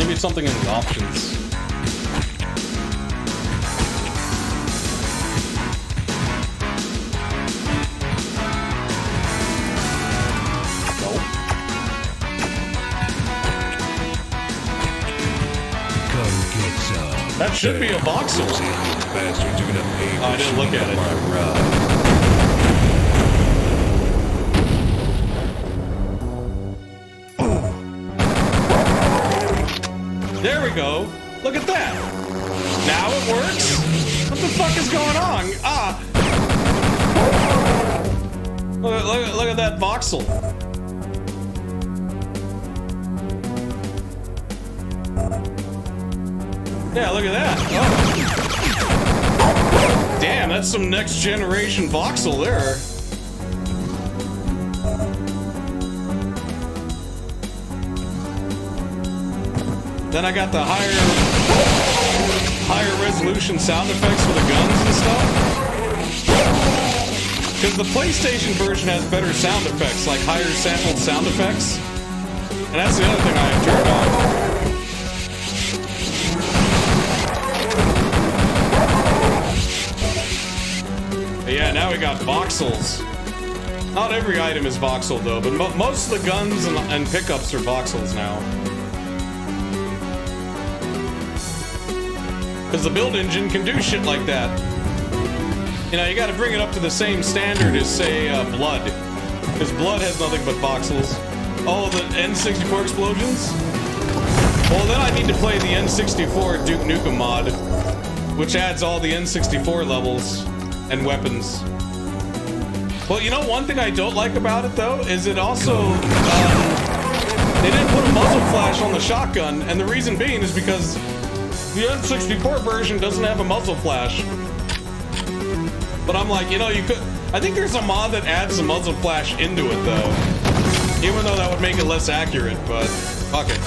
Maybe it's something in the options. That should be a voxel. Oh, I didn't look at it. There we go. Look at that. Now it works? What the fuck is going on? Ah. Look at that voxel. Yeah, look at that. Oh. Damn, that's some next generation voxel there. Then I got the higher resolution sound effects for the guns and stuff. Because the PlayStation version has better sound effects, like higher sampled sound effects. And that's the other thing I have turned on. Yeah, now we got voxels. Not every item is voxel though, but most of the guns and pickups are voxels now. Because the build engine can do shit like that. You know, you gotta bring it up to the same standard as, say, Blood. Because Blood has nothing but voxels. Oh, the N64 explosions? Well, then I need to play the N64 Duke Nukem mod, which adds all the N64 levels and weapons. Well, you know, one thing I don't like about it, though, is it also, they didn't put a muzzle flash on the shotgun, and the reason being is because the N64 version doesn't have a muzzle flash. But I'm like, you know, you could, I think there's a mod that adds a muzzle flash into it, though. Even though that would make it less accurate, but fuck it.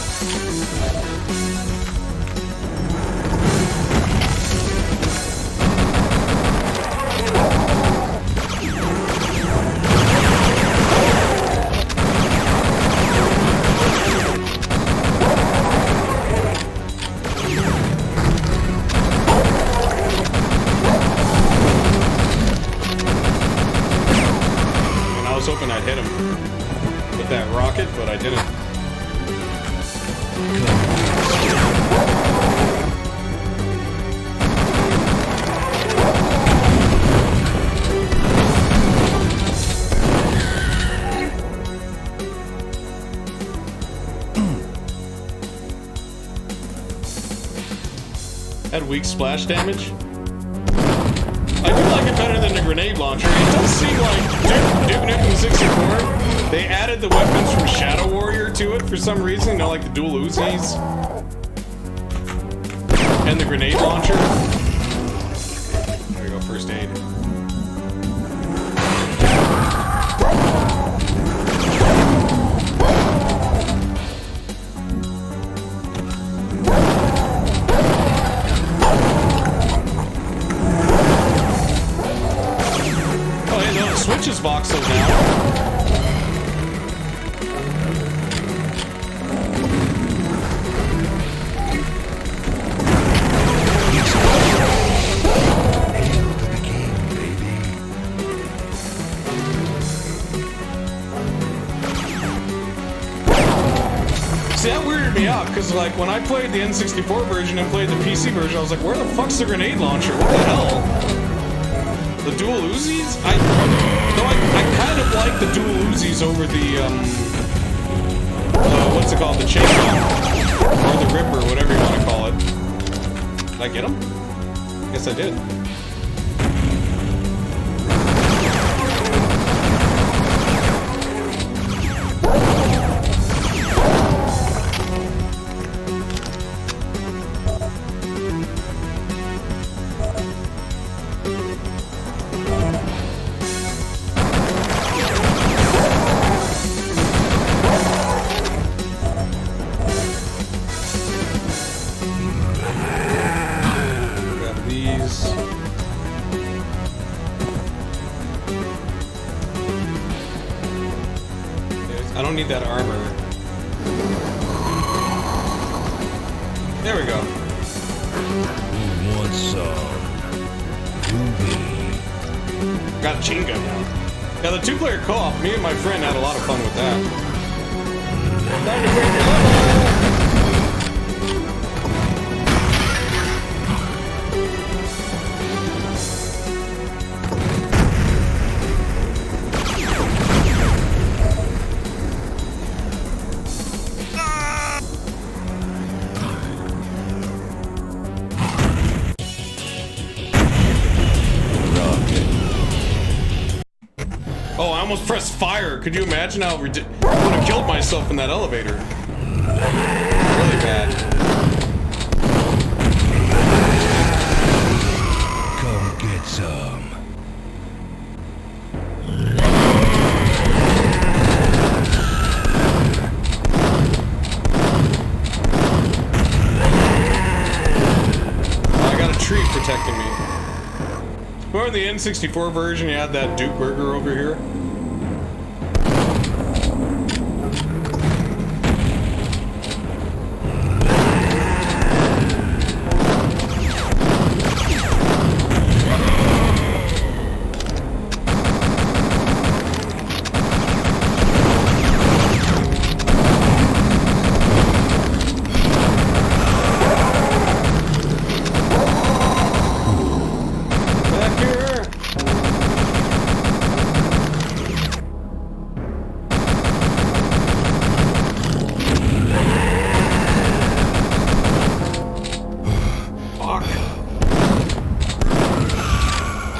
I'd hit him with that rocket, but I didn't. Had weak splash damage. I do like it better than the grenade launcher. It does seem like Duke Nukem 64, they added the weapons from Shadow Warrior to it for some reason. You know, like the dual Uzis and the grenade launcher. There you go, first aid. Switches voxels now. See, that weirded me out, because like when I played the N64 version and played the PC version, I was like, where the fuck's the grenade launcher? What the hell? The dual Uzis? I kind of like the dual Uzis over the, what's it called? The chainsaw. Or the Ripper, whatever you want to call it. Did I get him? Guess I did. I don't need that armor. There we go. Who wants some? Got a chain gun now. Yeah, the 2-player co-op, me and my friend had a lot of fun with that. Time to break your level! Oh, I almost pressed fire. Could you imagine how I would have killed myself in that elevator? Really bad. Come get some. Oh, I got a tree protecting me. Remember in the N64 version, you had that Duke Burger over here?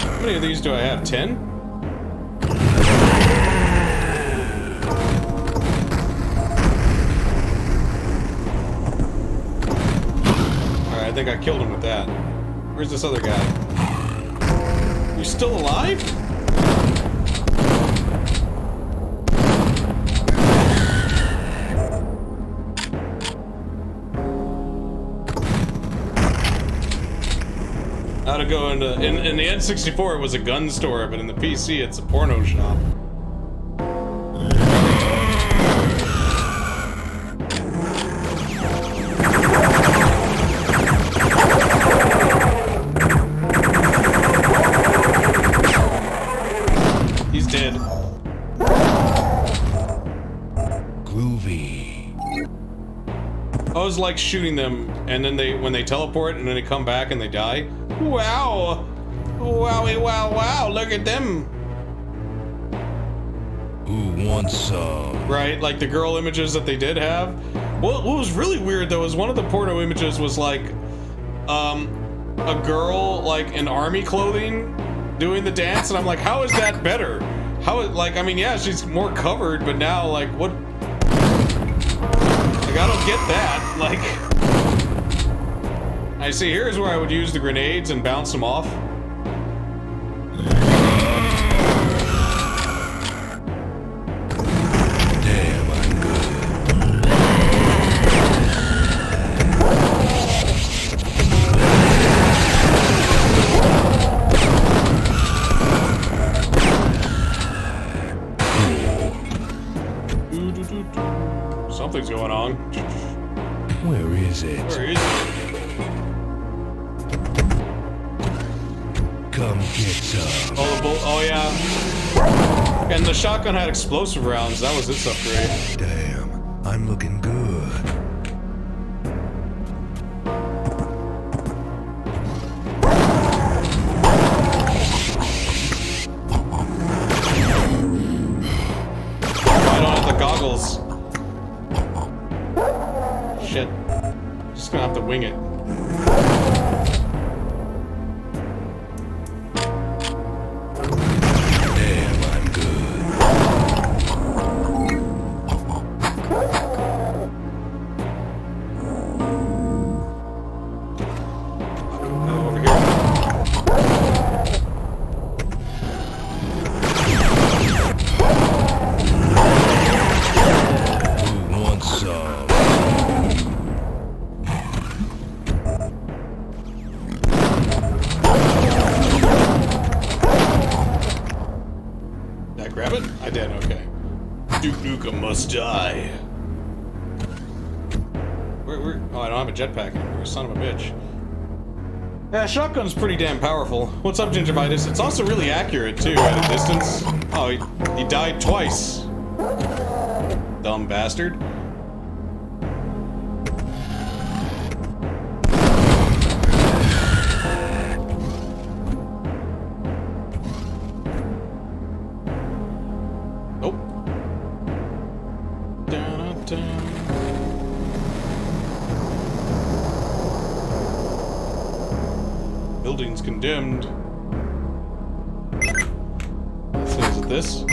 How many of these do I have? 10? Alright, I think I killed him with that. Where's this other guy? You still alive? How to go into in the N64 it was a gun store, but in the PC it's a porno shop. He's dead. Groovy. I was like shooting them, and then when they teleport, and then they come back and they die. Wow! Wowie, wow, wow! Look at them! Who wants some? Right, like the girl images that they did have. What was really weird though is one of the porno images was like, a girl like in army clothing doing the dance, and I'm like, how is that better? Like, I mean, yeah, she's more covered, but now like what? Like, I don't get that. Like. I see, here's where I would use the grenades and bounce them off. Damn, I'm good. Something's going on. Where is it? Where is it? Come get some. Oh yeah. And the shotgun had explosive rounds. That was its upgrade. Damn, I'm looking good. I don't have the goggles. Shit. Just gonna have to wing it. Grab it? I did, okay. Duke Nukem must die. Where over... Oh, I don't have a jetpack anymore, son of a bitch. Yeah, shotgun's pretty damn powerful. What's up, Gingivitis? It's also really accurate, too, at a distance. Oh, he died twice. Dumb bastard. Nope. Building's condemned. So is it this?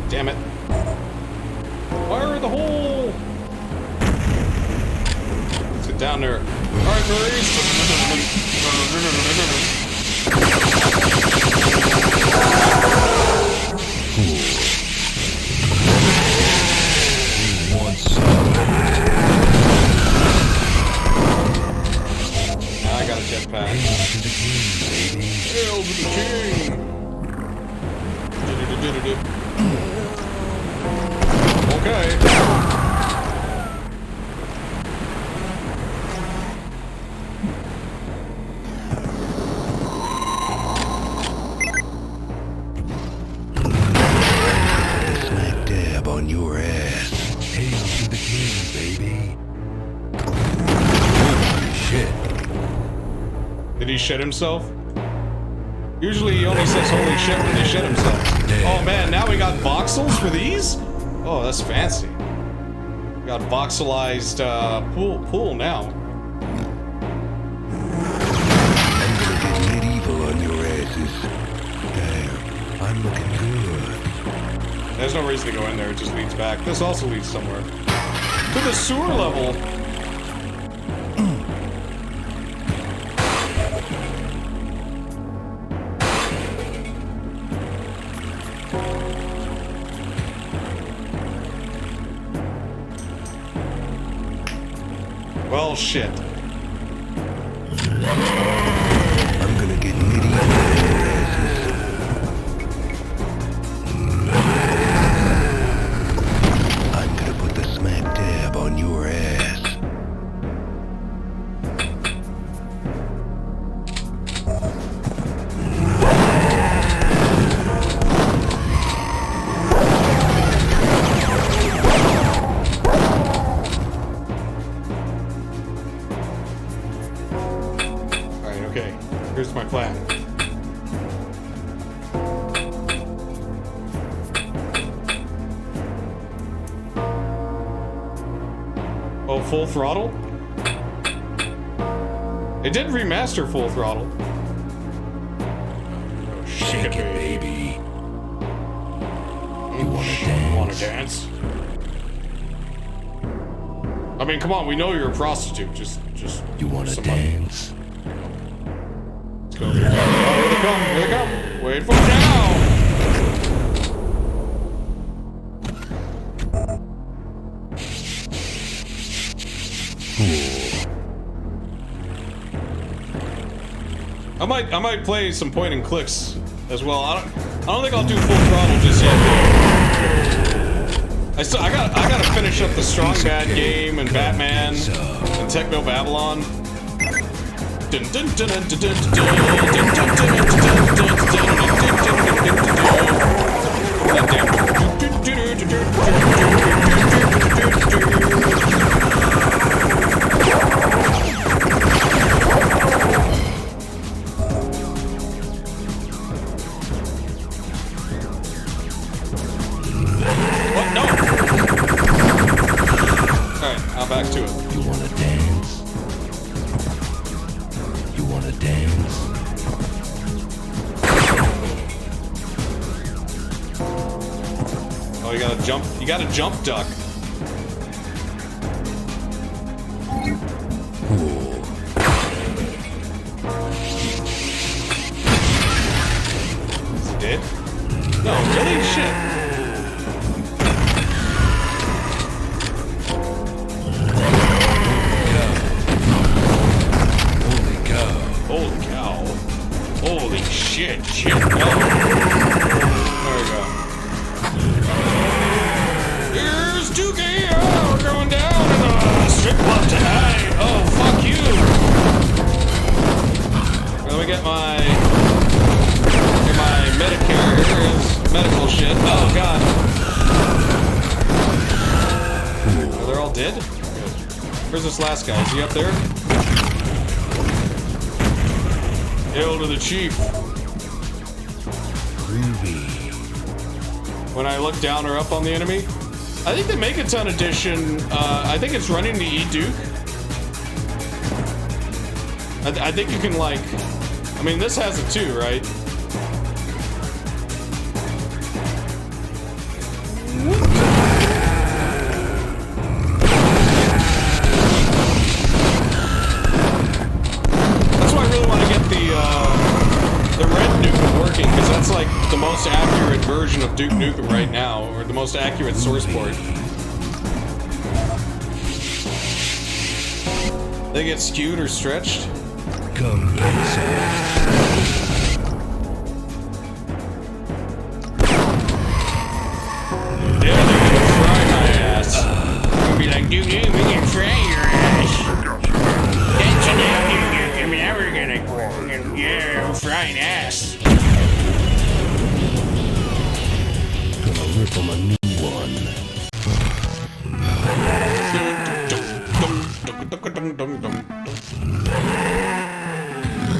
Damn it. Fire in the hole! Let's get down there. Alright, Maurice! Who wants some? Now I got a jetpack. Hail to the king, baby. Hail to the king! Okay. Smack dab on your ass. Hail to the king, baby. Holy shit. Did he shit himself? Usually he only says holy shit when they shit himself. Damn. Oh man, now we got voxels for these? Oh, that's fancy. We got voxelized pool now. I'm gonna get medieval on your asses. Damn, I'm looking good. There's no reason to go in there, it just leads back. This also leads somewhere. To the sewer level! Well, shit. I'm gonna get medieval on your asses. I'm gonna put the smack dab on your ass. Okay, here's my plan. Oh, Full Throttle? It did remaster Full Throttle. Oh, Shake it, baby. You wanna dance? I mean, come on, we know you're a prostitute. Just You wanna some money. dance? Let's go. Oh, here they come. Here they come. Wait for it now. I might play some point and clicks as well. I don't think I'll do Full Throttle just yet. I gotta finish up the Strong Bad game and Batman and Techno Babylon. What? No! Alright, now back to it. You wanna dance? You wanna dance? Oh, you gotta jump duck. Cool. Holy shit. Holy cow. Holy cow. Holy shit. Shit. Oh. There we go. Here's Dookie. Oh, we're going down in the strip club tonight. Oh, fuck you. Let me get my Medicare. Here's medical shit. Oh, God. Oh, they're all dead? Good. Where's this last guy? Is he up there? Hail to the chief. Groovy. When I look down or up on the enemy, I think the Megaton edition, I think it's running the E-Duke. I think you can, like, I mean, this has it too, right? That's why I really want to get the red Nukem working, because that's like the most accurate version of Duke Nukem right now, or the most accurate source port. They get skewed or stretched. Come inside. Yeah, they're gonna fry my ass. Gonna be like, Duke Nukem, we can fry your ass. That's enough, Duke Nukem, now we're gonna, yeah, fry an ass. Gonna rip him a new one.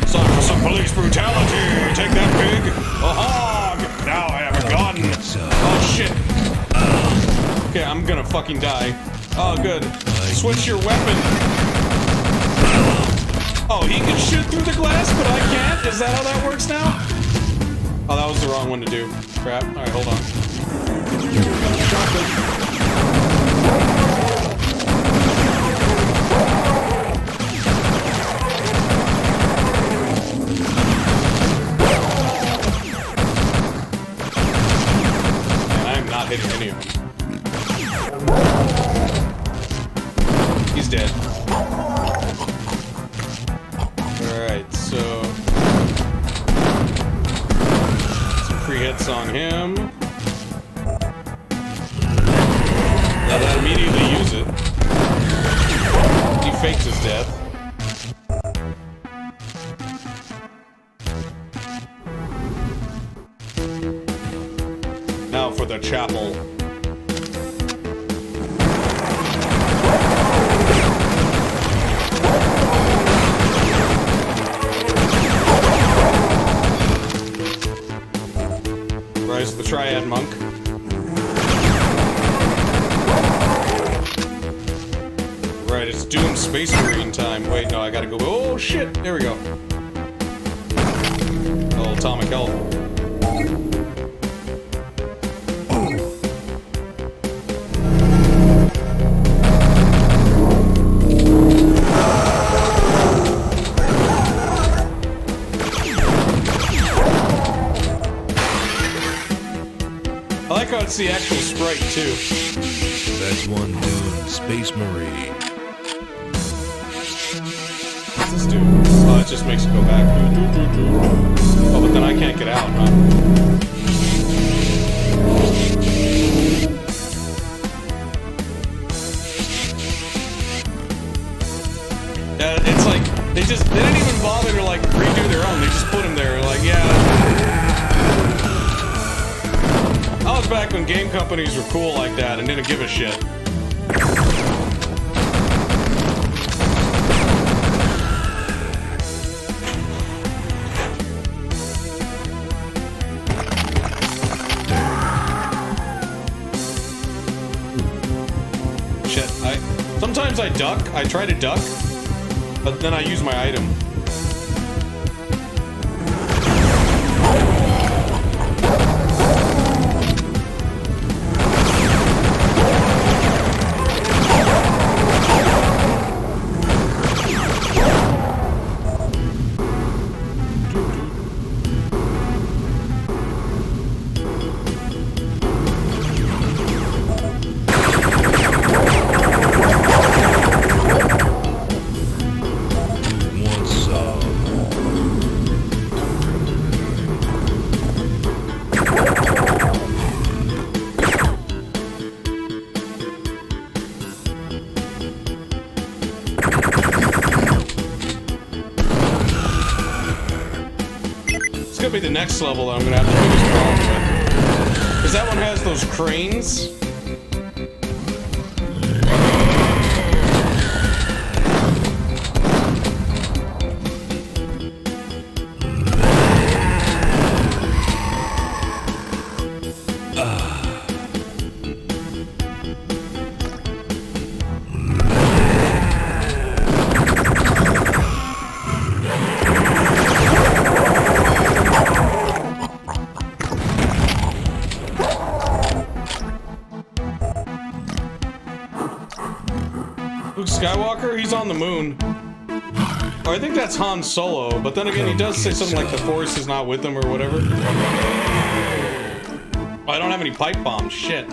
Sorry for some police brutality. Take that, pig. A hog. Now I have a gun. Oh, shit. Okay, I'm gonna fucking die. Oh, good. Switch your weapon. Oh, he can shoot through the glass, but I can't? Is that how that works now? Oh, that was the wrong one to do. Crap. Alright, hold on. Not hitting any of them. He's dead. Alright, so some free hits on him. Now that immediately use it. He fakes his death. Now for the chapel. Rise of the Triad Monk. Right, it's Doom Space Marine time. Wait, no, I gotta go. Oh shit! There we go. Oh, atomic health. I like how it's the actual sprite, too. That's one Dune Space Marine. What's this do? Oh, it just makes it go back. Oh, but then I can't get out, huh? Yeah, it's like, they didn't even bother to, like, redo their own. They just put them there, like, yeah. I was back when game companies were cool like that and didn't give a shit. Shit, sometimes I duck. I try to duck, but then I use my item. It's gonna be the next level that I'm gonna have the biggest problem with. Because that one has those cranes. Luke Skywalker, he's on the moon. Or I think that's Han Solo, but then again, he does say something like the Force is not with him or whatever. Oh, I don't have any pipe bombs, shit.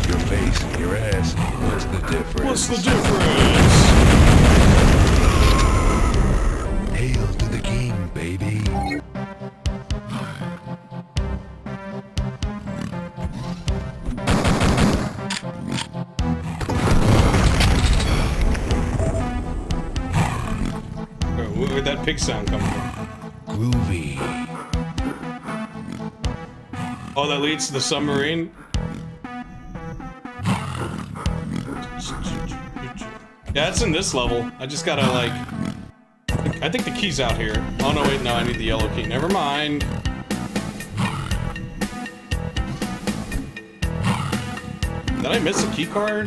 Your face and your ass. What's the difference? What's the difference? Hail to the king, baby. Where'd that pig sound come from? Groovy. Oh, that leads to the submarine? Yeah, it's in this level. I just gotta, like... I think the key's out here. Oh, no, wait, no, I need the yellow key. Never mind. Did I miss a key card?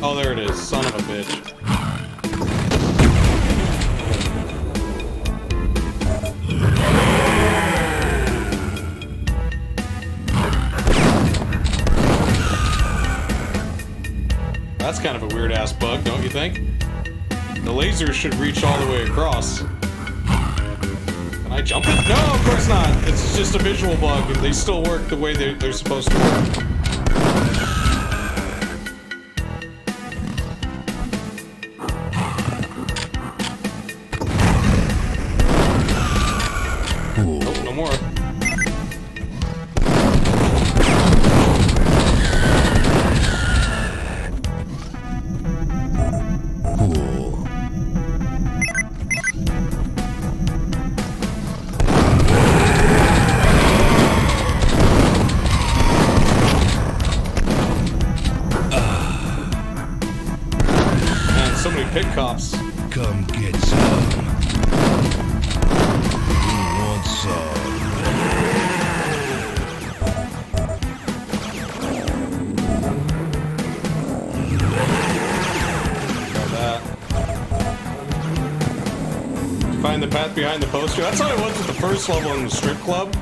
Oh, there it is. Son of a bitch. That's kind of a weird-ass bug, don't you think? The laser should reach all the way across. Can I jump it? No, of course not. It's just a visual bug. They still work the way they're supposed to work. Oh, no more. Pit cops. Come get some. Who wants some? Got that. Find the path behind the poster. That's how it was with the first level in the strip club.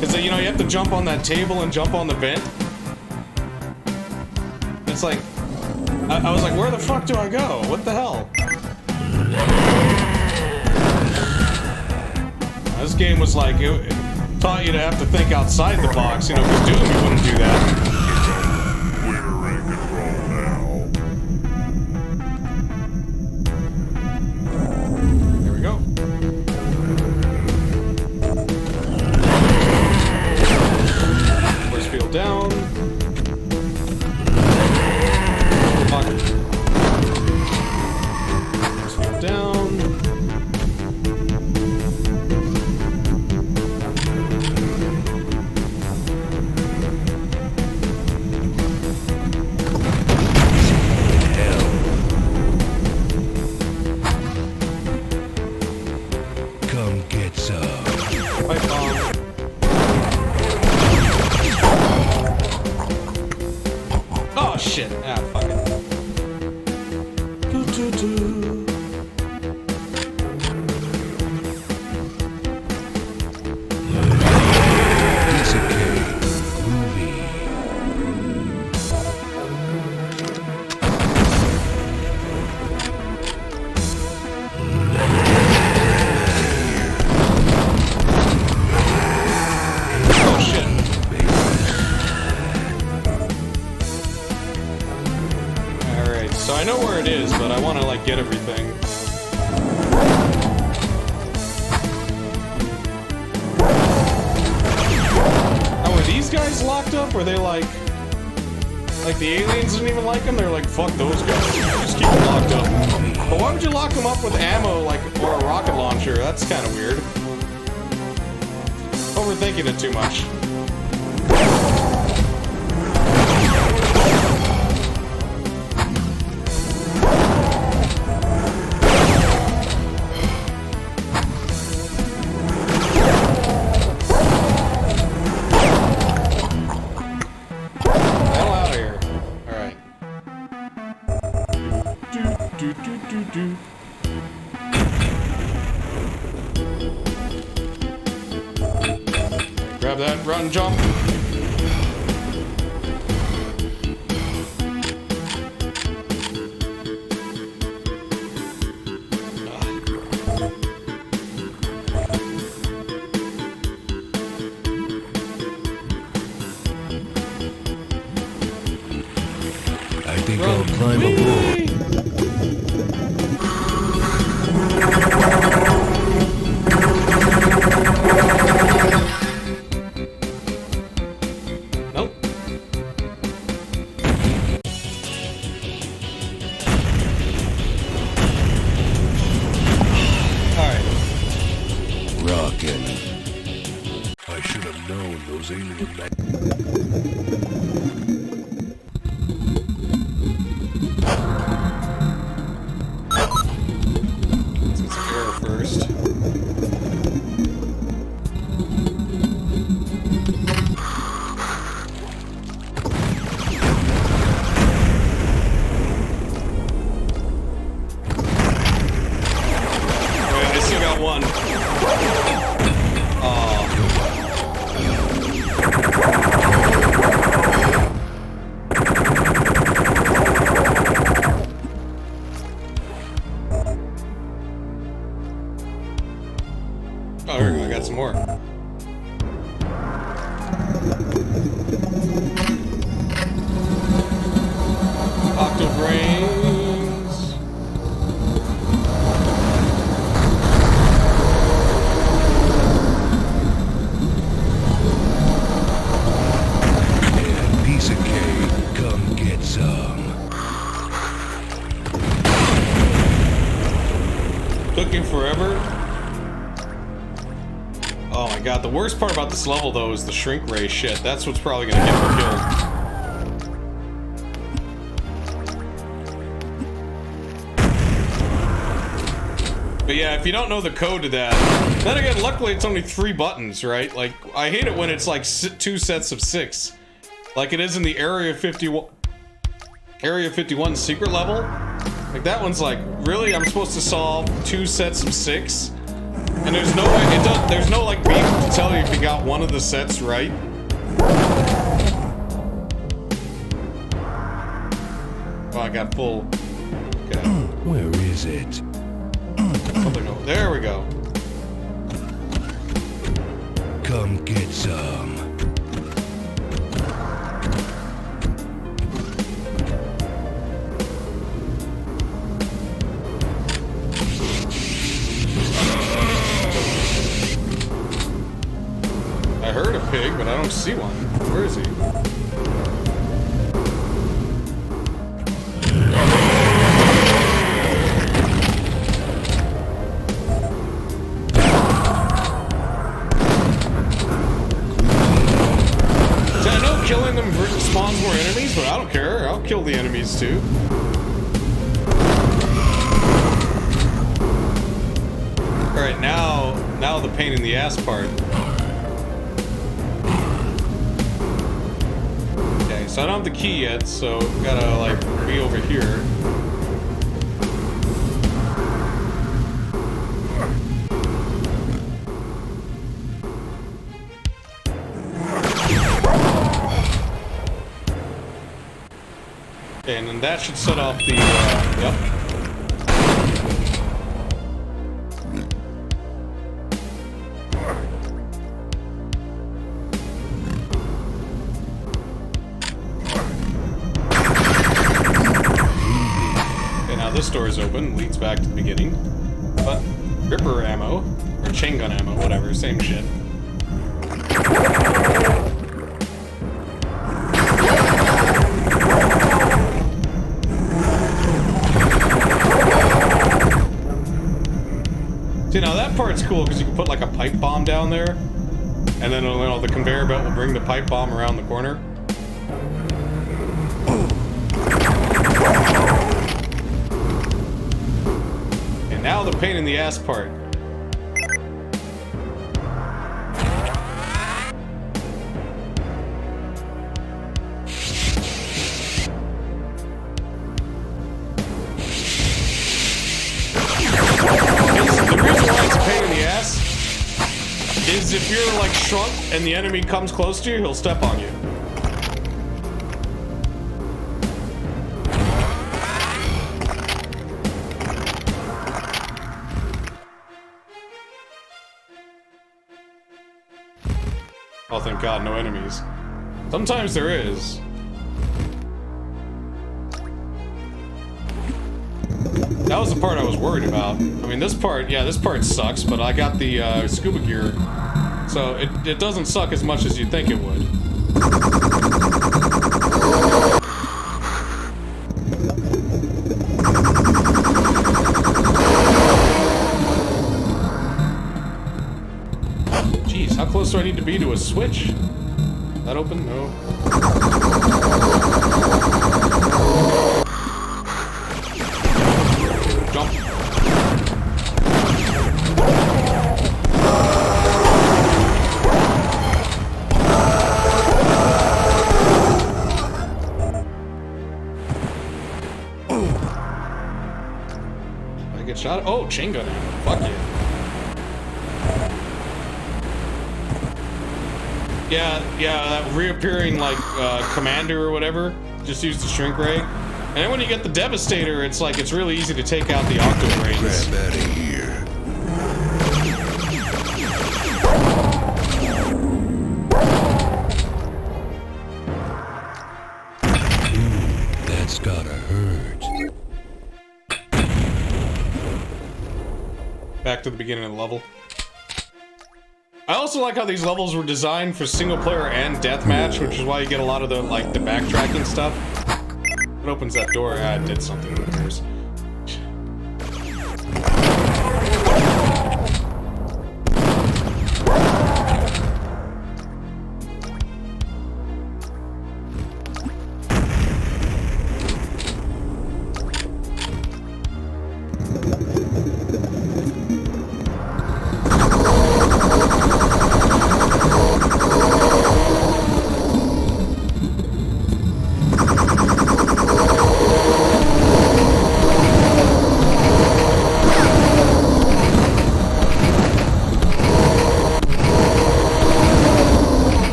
Because, you know, you have to jump on that table and jump on the vent. It's like... I was like, where the fuck do I go? What the hell? This game was like, it taught you to have to think outside the box, you know, because Doom, you wouldn't do that. We're in control now. Here we go. Force field down. Fuck. Force field down. Come get some. Pipe bomb. Oh shit! Ah, fuck it. Piece of cake. Groovy. Oh shit! All right, so I know where it is, but I want to like get everything. Oh, were these guys locked up? Were they like the aliens didn't even like them? They're like, fuck those guys. Just keep them locked up. But why would you lock them up with ammo, like, or a rocket launcher? That's kind of weird. Overthinking it too much. Hell out of here. Alright. Do. Grab that, run, jump. I think I'll climb aboard. Nope. Alright. Rockin'. I should have known those alien Let's get some air first. Wait, I still got one. Oh, here we go. I got some more. Octo brains. Yeah, piece of cake. Come get some. Cooking forever. Oh my god, the worst part about this level though is the shrink ray shit. That's what's probably gonna get me killed. But yeah, if you don't know the code to that, then again, luckily it's only 3 buttons, right? Like, I hate it when it's like 2 sets of 6. Like it is in the Area 51 secret level. Like that one's like, really? I'm supposed to solve 2 sets of 6? And there's no way, there's no like beam to tell you if you got one of the sets right. Oh, I got full. Okay. Where is it? There we go. Come get some. I heard a pig, but I don't see one. Where is he? See, I know killing them spawns more enemies, but I don't care. I'll kill the enemies too. Alright, now the pain in the ass part. So I don't have the key yet, so gotta like be over here. Okay, and then that should set off the, yep. This door is open, leads back to the beginning. But Ripper ammo, or chain gun ammo, whatever, same shit. See, now that part's cool because you can put like a pipe bomb down there, and then the conveyor belt will bring the pipe bomb around the corner. And now the pain in the ass part. Is if you're like shrunk and the enemy comes close to you, he'll step on you. Oh, thank God, no enemies. Sometimes there is. That was the part I was worried about. I mean, this part, yeah, this part sucks, but I got the scuba gear. So it doesn't suck as much as you'd think it would. Jeez, how close do I need to be to a switch? That open? No. Jump. Shot. Oh, chain gun ammo. Fuck yeah. Yeah, that reappearing like commander or whatever. Just use the shrink ray. And then when you get the Devastator, it's like it's really easy to take out the octo brains. Grab out of here. That's gotta hurt. Back to the beginning of the level. I also like how these levels were designed for single player and deathmatch, which is why you get a lot of the like the backtracking stuff. It opens that door. Ah, it did something. Who cares?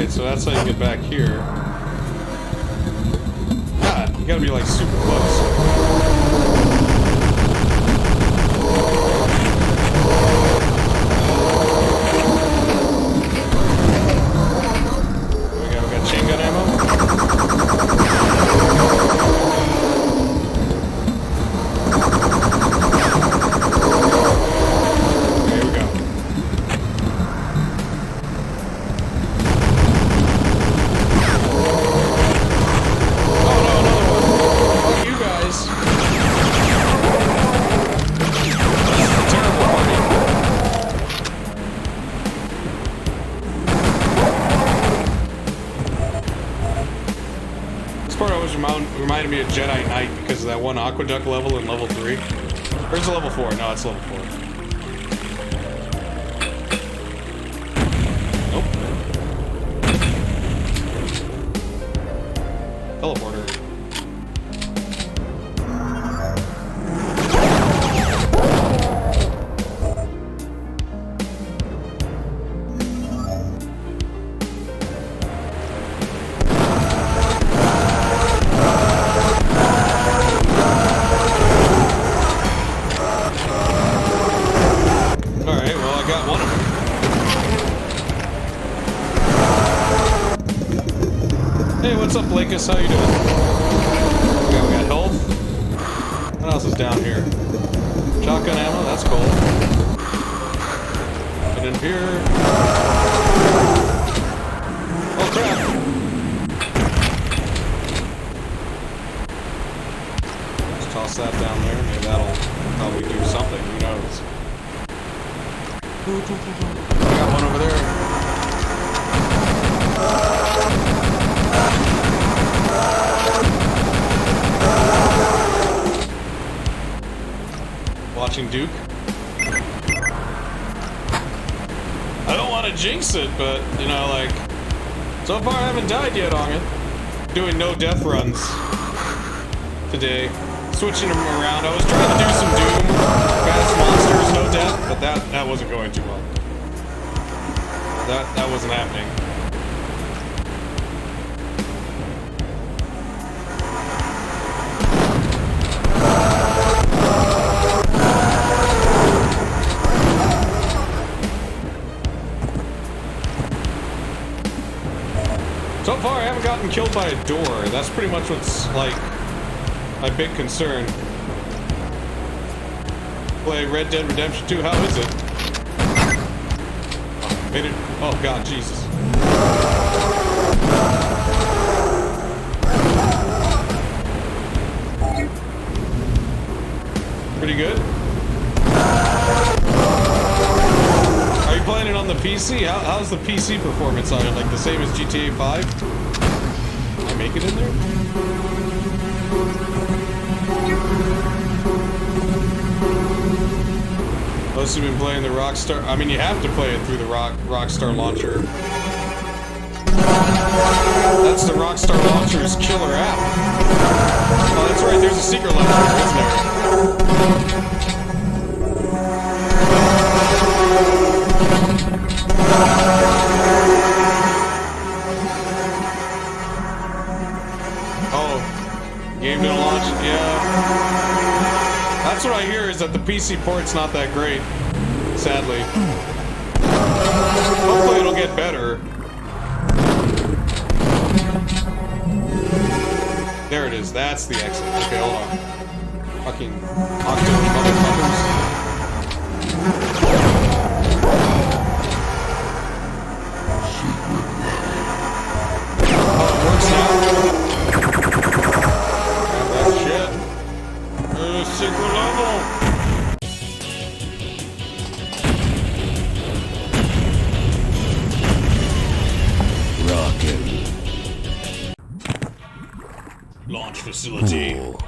So that's how you get back here. God, you gotta be like super close. We got chain gun ammo. Reminded me of Jedi Knight because of that one aqueduct level in level 3. Where's the level 4? No, it's level 4. Nope. Teleporter. What's up, Lakis? How you doing? Okay, we got health. What else is down here? Shotgun ammo, that's cool. And in here... Oh crap! Let's toss that down there. Maybe that'll probably do something, who knows? I got one over there. Watching Duke. I don't want to jinx it, but, you know, like, so far I haven't died yet on it. Doing no death runs today. Switching them around. I was trying to do some Doom, fast monsters, no death, but that wasn't going too well. That wasn't happening. So far, I haven't gotten killed by a door. That's pretty much what's, like, my big concern. Play Red Dead Redemption 2, how is it? Oh, made it. Oh, God, Jesus. Pretty good. Are you playing it on the PC? How's the PC performance on it? Like the same as GTA 5? Can I make it in there? Unless you've been playing the Rockstar... I mean, you have to play it through the Rockstar launcher. That's the Rockstar launcher's killer app. Oh, that's right. There's a secret level here, isn't there? Oh, game didn't launch. Yeah. That's what I hear, is that the PC port's not that great, sadly. Hopefully it'll get better. There it is, that's the exit. Okay, hold on. Fucking octave motherfuckers. Oh, it works now? Grab that shit. Secret level! Rockin'. Launch facility. Cool.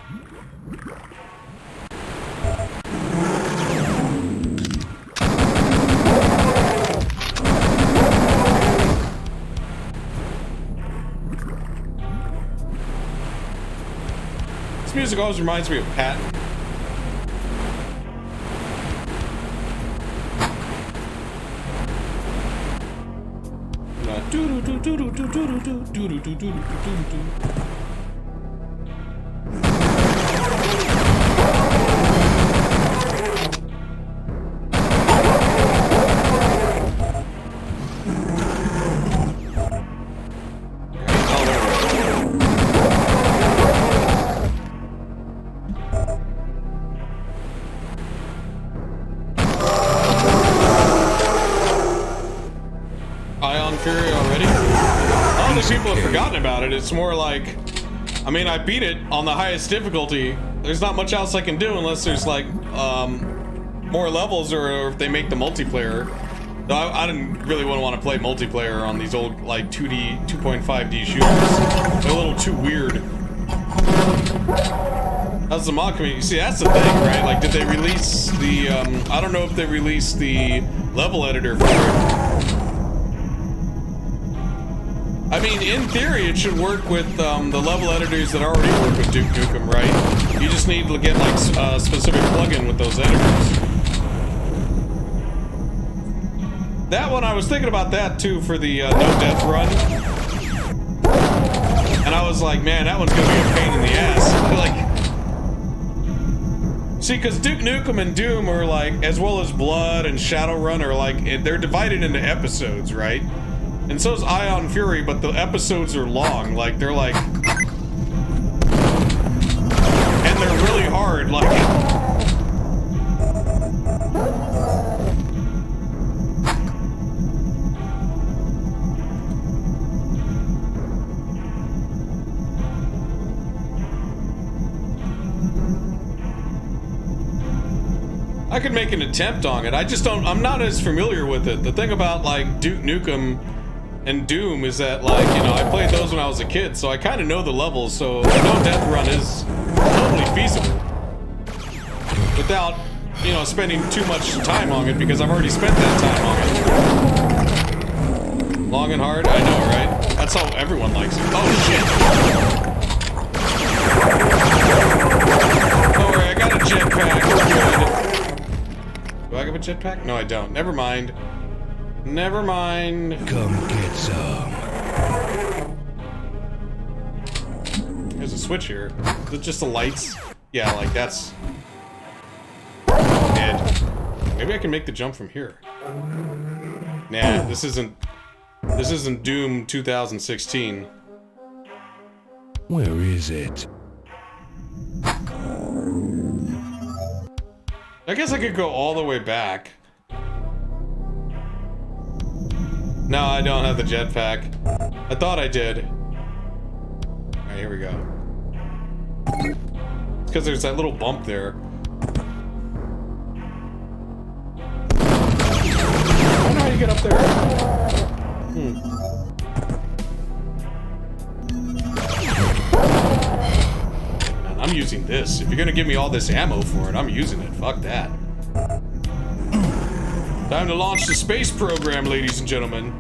This music always reminds me of Pat. It's more like, I mean, I beat it on the highest difficulty. There's not much else I can do unless there's like more levels, or if they make the multiplayer. Though I didn't really want to play multiplayer on these old like 2D, 2.5D shooters. They're a little too weird. How's the mod community? See, that's the thing, right? Like, did they release the, I don't know if they released the level editor for it. I mean, in theory, it should work with the level editors that already work with Duke Nukem, right? You just need to get like a specific plugin with those editors. That one, I was thinking about that too for the no death run, and I was like, man, that one's gonna be a pain in the ass. Like, see, because Duke Nukem and Doom are like, as well as Blood and Shadowrun are like, they're divided into episodes, right? And so is Ion Fury, but the episodes are long. Like, they're like... And they're really hard. Like, I could make an attempt on it. I just don't, I'm not as familiar with it. The thing about like Duke Nukem and Doom is that, like, you know, I played those when I was a kid, so I kind of know the levels, so a no death run is totally feasible. Without, you know, spending too much time on it, because I've already spent that time on it. Long and hard? I know, right? That's how everyone likes it. Oh, shit. Don't worry, I got a jetpack. Good. Do I have a jetpack? No, I don't. Never mind. Never mind. Come get some. There's a switch here. Is it just the lights? Yeah, like that's... dead. Maybe I can make the jump from here. Nah, this isn't Doom 2016. Where is it? I guess I could go all the way back. No, I don't have the jetpack. I thought I did. Alright, here we go. It's because there's that little bump there. I don't know how you get up there. Man, I'm using this. If you're gonna give me all this ammo for it, I'm using it. Fuck that. Time to launch the space program, ladies and gentlemen.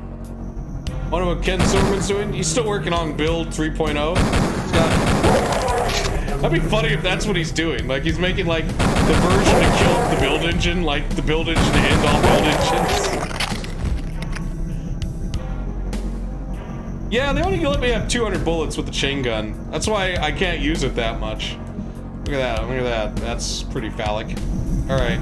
Wonder what Ken Silverman's doing? He's still working on build 3.0. That'd be funny if that's what he's doing. Like, he's making, like, the version to kill the build engine, like, the build engine to end all build engines. Yeah, they only let me have 200 bullets with the chain gun. That's why I can't use it that much. Look at that, look at that. That's pretty phallic. Alright,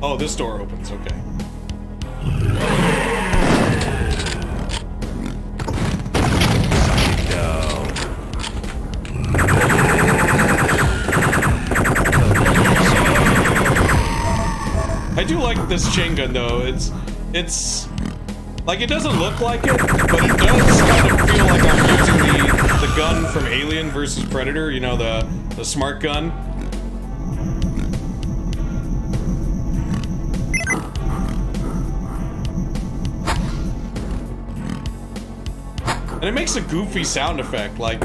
oh, this door opens, okay. I do like this chain gun though. It's like, it doesn't look like it, but it does kind of feel like I'm using the gun from Alien vs. Predator, you know, the smart gun. And it makes a goofy sound effect, like,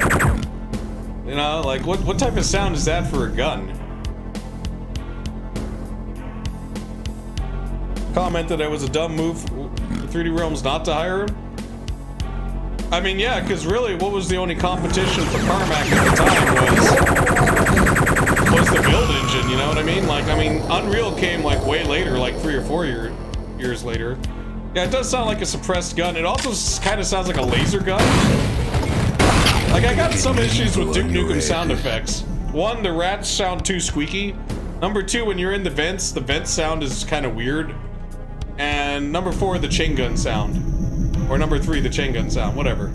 you know, like, what type of sound is that for a gun? Commented it was a dumb move for 3D Realms not to hire him. I mean, yeah, because really, what was the only competition for Carmack at the time was the build engine, you know what I mean? Like, I mean, Unreal came, like, way later, like 3 or 4 years later. Yeah, it does sound like a suppressed gun. It also kind of sounds like a laser gun. Like, I got some issues with Duke Nukem sound effects. One, the rats sound too squeaky. Number two, when you're in the vent sound is kind of weird. And number 4, the chain gun sound. Or number 3, the chain gun sound, whatever.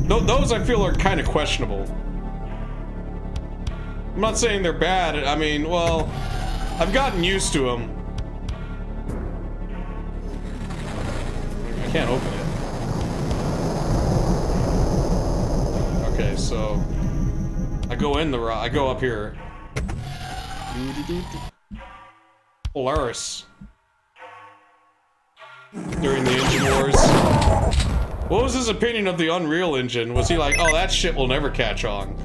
Those I feel are kind of questionable. I'm not saying they're bad. I mean, well, I've gotten used to them. I can't open it. Okay, so I go in the rock. I go up here. Polaris. During the engine wars. What was his opinion of the Unreal Engine? Was he like, oh, that shit will never catch on?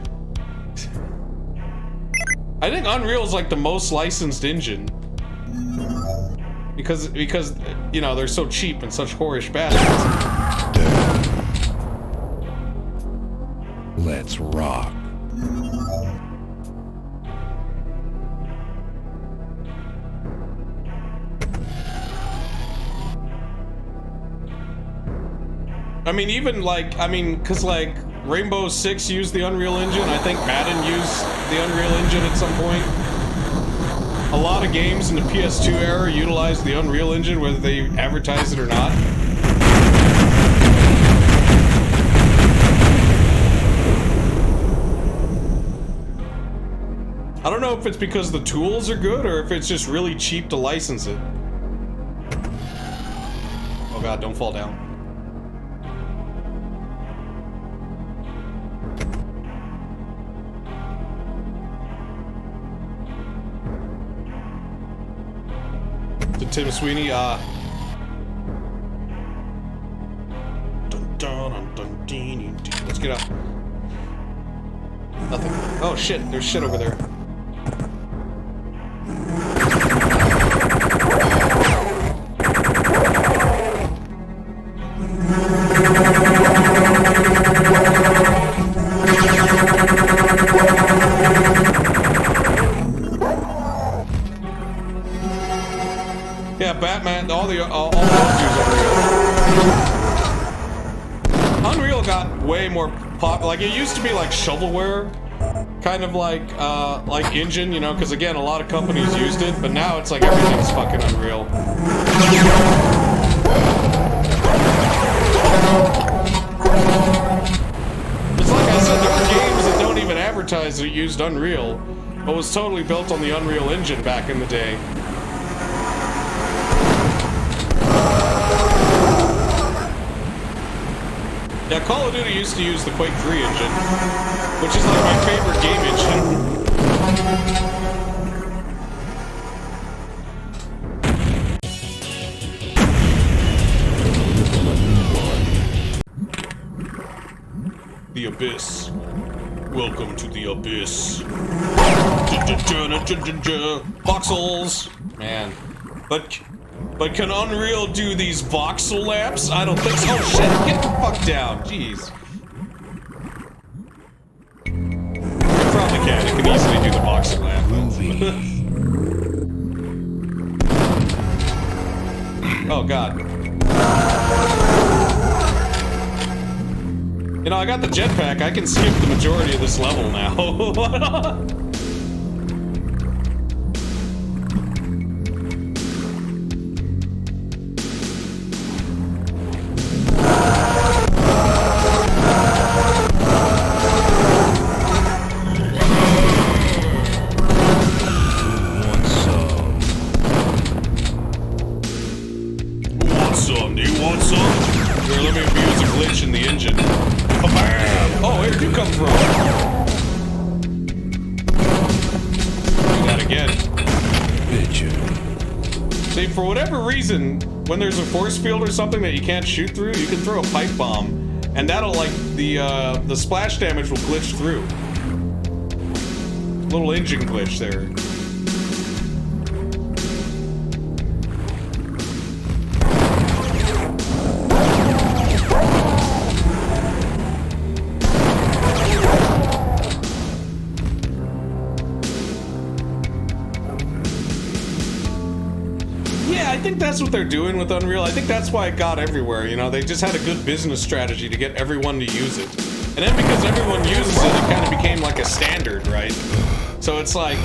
I think Unreal is like the most licensed engine. Because, you know, they're so cheap and such whorish bastards. Let's rock. I mean, even like, cause like Rainbow Six used the Unreal Engine. I think Madden used the Unreal Engine at some point. A lot of games in the PS2 era utilized the Unreal Engine, whether they advertised it or not. I don't know if it's because the tools are good or if it's just really cheap to license it. god, don't fall down. To Tim Sweeney, Dun, dun, dun, dun, dun, dun. Let's get up. Nothing. Oh shit, there's shit over there. Yeah, Batman, all those use Unreal. Unreal got way more pop. Like, it used to be like shovelware, kind of like engine, you know, because again, a lot of companies used it, but now it's like everything's fucking Unreal. It's like I said, there were games that don't even advertise that used Unreal, but was totally built on the Unreal Engine back in the day. Yeah, Call of Duty used to use the Quake 3 engine, which is like my favorite game engine. The Abyss. Welcome to the Abyss. Voxels. Man. But can Unreal do these voxel lamps? I don't think so. Oh shit, get the fuck down. Jeez. It probably can. It can easily do the voxel lamp. Oh god. You know, I got the jetpack. I can skip the majority of this level now. For whatever reason, when there's a force field or something that you can't shoot through, you can throw a pipe bomb, and that'll, like, the splash damage will glitch through. Little engine glitch there. I think that's what they're doing with Unreal. I think that's why it got everywhere, you know? They just had a good business strategy to get everyone to use it. And then because everyone uses it, it kind of became like a standard, right? So it's like,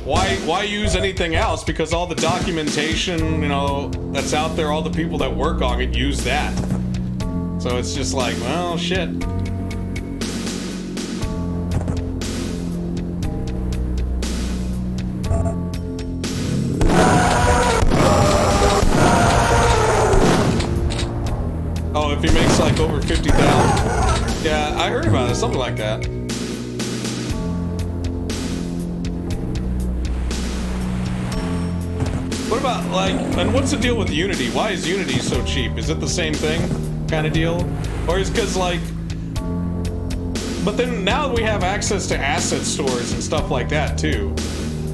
why use anything else? Because all the documentation, you know, that's out there, all the people that work on it use that. So it's just like, well, shit. Oh, if he makes like over 50,000. Yeah, I heard about it, something like that. What about, like, and what's the deal with Unity? Why is Unity so cheap? Is it the same thing kind of deal? Or is it because, like, but then now we have access to asset stores and stuff like that too.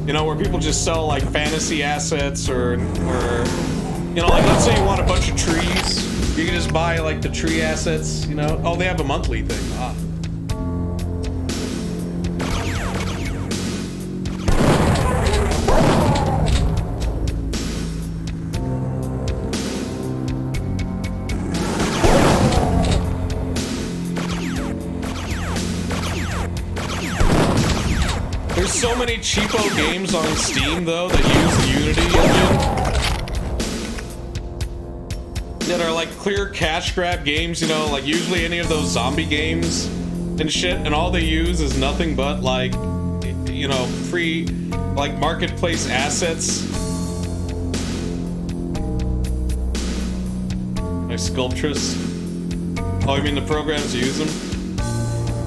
You know, where people just sell like fantasy assets or you know, like let's say you want a bunch of trees. You can just buy, like, the tree assets, you know? Oh, they have a monthly thing. Ah. There's so many cheapo games on Steam, though, that use the Unity engine. That are like clear cash grab games, you know, like usually any of those zombie games and shit, and all they use is nothing but like, you know, free like marketplace assets. My Sculptress. Oh, you mean the programs to use them?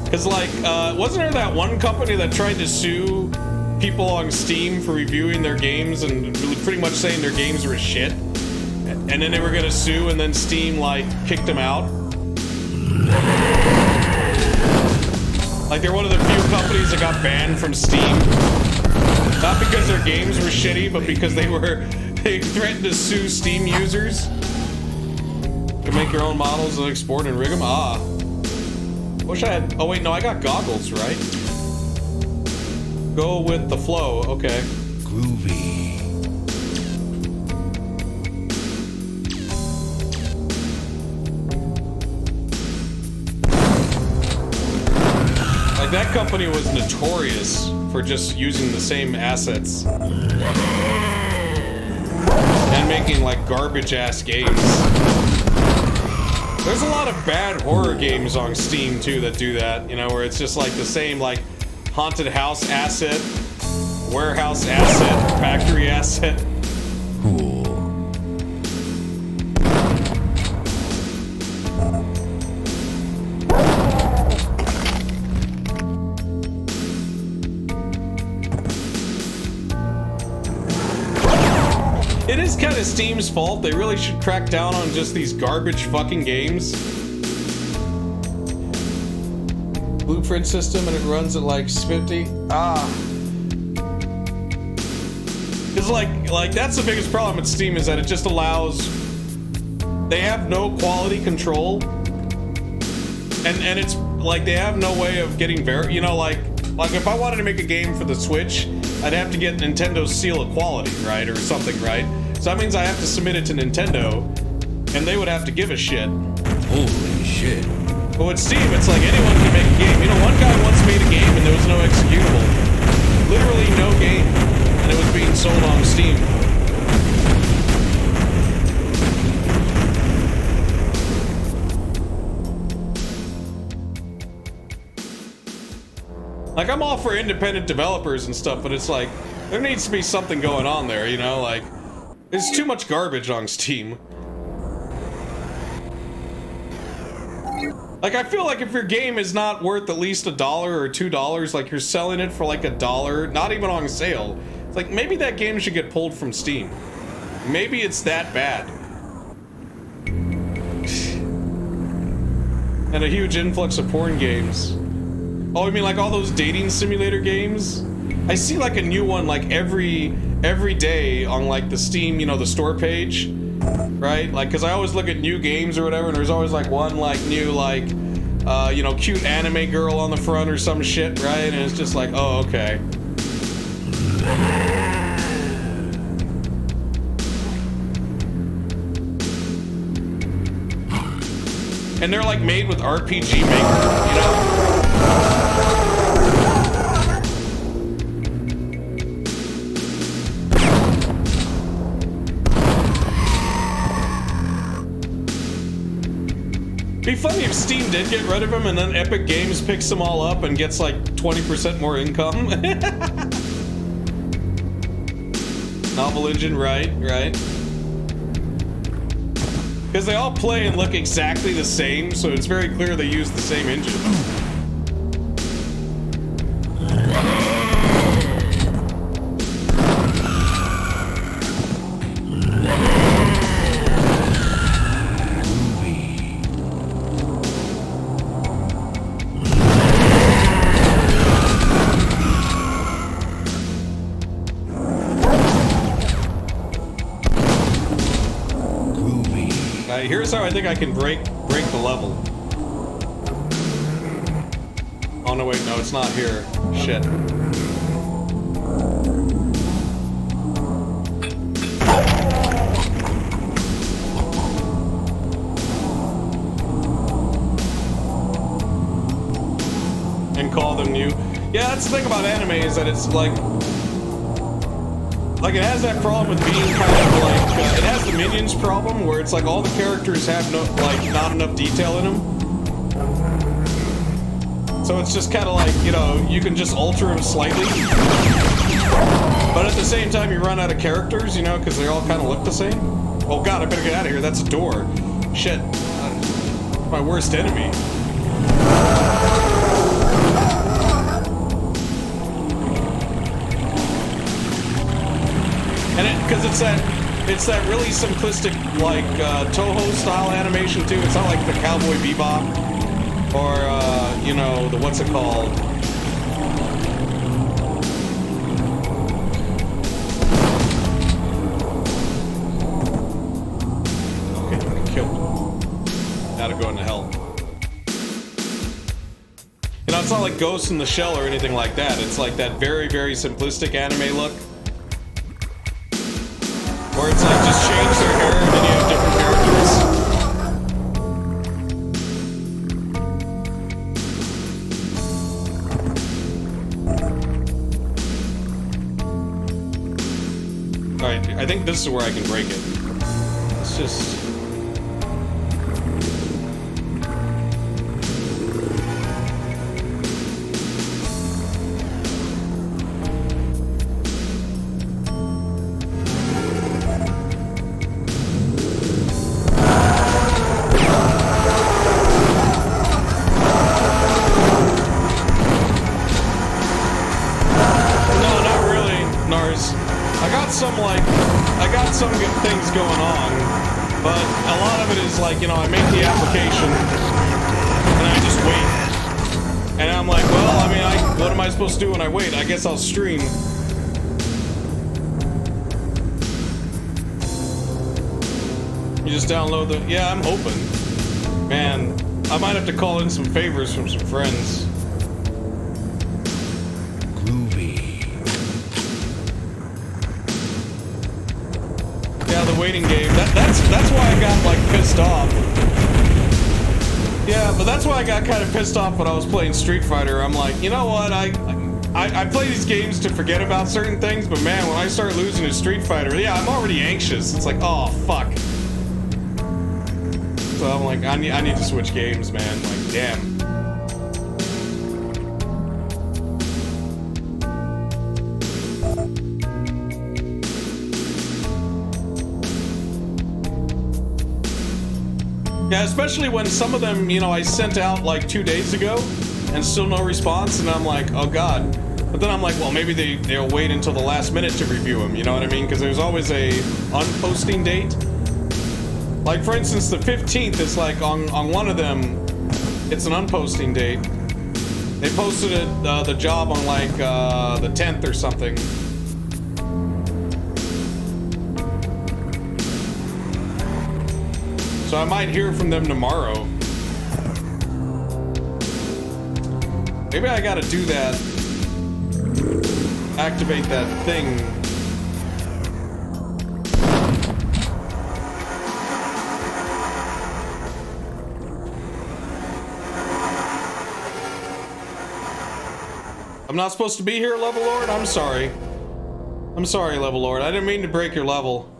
Because, like, wasn't there that one company that tried to sue people on Steam for reviewing their games and pretty much saying their games were shit? And then they were gonna sue, and then Steam, like, kicked them out? Like, they're one of the few companies that got banned from Steam. Not because their games were shitty, but because they threatened to sue Steam users. To make your own models and export and rig them? Ah. Wish I had... Oh, wait, no, I got goggles, right? Go with the flow, okay. Groovy. Like, that company was notorious for just using the same assets. And making, like, garbage-ass games. There's a lot of bad horror games on Steam, too, that do that. You know, where it's just, like, the same, like, haunted house asset, warehouse asset, factory asset. Cool. It is kind of Steam's fault. They really should crack down on just these garbage fucking games. Blueprint system and it runs at like 50. Ah. It's like that's the biggest problem with Steam is that it just allows... They have no quality control. And it's like they have no way of getting you know, like if I wanted to make a game for the Switch, I'd have to get Nintendo's seal of quality, right? Or something, right? So that means I have to submit it to Nintendo, and they would have to give a shit. Holy shit. But with Steam, it's like anyone can make a game. You know, one guy once made a game and there was no executable. Literally no game. And it was being sold on Steam. Like, I'm all for independent developers and stuff, but it's like, there needs to be something going on there, you know? Like, there's too much garbage on Steam. Like, I feel like if your game is not worth at least $1 or $2, like you're selling it for like $1, not even on sale, it's like maybe that game should get pulled from Steam. Maybe it's that bad. And a huge influx of porn games. Oh, I mean like all those dating simulator games? I see like a new one like every day on like the Steam, you know, the store page. Right? Like, cause I always look at new games or whatever, and there's always like one like new like, you know, cute anime girl on the front or some shit, right? And it's just like, oh, okay. And they're like made with RPG Maker, you know? Be funny if Steam did get rid of them and then Epic Games picks them all up and gets like 20% more income. Novel engine, right. Because they all play and look exactly the same, so it's very clear they use the same engine. Here's how I think I can break the level. Oh no, wait, no, it's not here. Shit. And call them new. Yeah, that's the thing about anime is that it's like it has that problem with being kind of like, it has the Minions problem where it's like all the characters have no, like, not enough detail in them. So it's just kind of like, you know, you can just alter them slightly. But at the same time, you run out of characters, you know, because they all kind of look the same. Oh god, I better get out of here, that's a door. Shit. My worst enemy. And because it's that really simplistic, like, Toho style animation too. It's not like the Cowboy Bebop or, you know, the, what's it called? Okay, I'm killed. Now to go into hell. You know, it's not like Ghost in the Shell or anything like that. It's like that very, very simplistic anime look. Where it's like just change their hair and then you have different characters. Alright, I think this is where I can break it. It's just... some good things going on, but a lot of it is like, you know, I make the application and I just wait. And I'm like, well, I mean, what am I supposed to do when I wait? I guess I'll stream. You just download the... Yeah, I'm hoping. Man, I might have to call in some favors from some friends. The waiting game. That's why I got like pissed off. Yeah, but that's why I got kind of pissed off when I was playing Street Fighter. I'm like, you know what? I play these games to forget about certain things, but man, when I start losing to Street Fighter, yeah, I'm already anxious. It's like, oh fuck. So I'm like, I need to switch games, man. Like, damn. Yeah, especially when some of them, you know, I sent out like 2 days ago and still no response, and I'm like, oh god. But then I'm like, well, maybe they'll wait until the last minute to review them, you know what I mean? Because there's always a unposting date. Like, for instance, the 15th is like, on one of them, it's an unposting date. They posted it, the job on like the 10th or something. So I might hear from them tomorrow. Maybe I gotta do that. Activate that thing. I'm not supposed to be here, Level Lord? I'm sorry. I'm sorry, Level Lord. I didn't mean to break your level.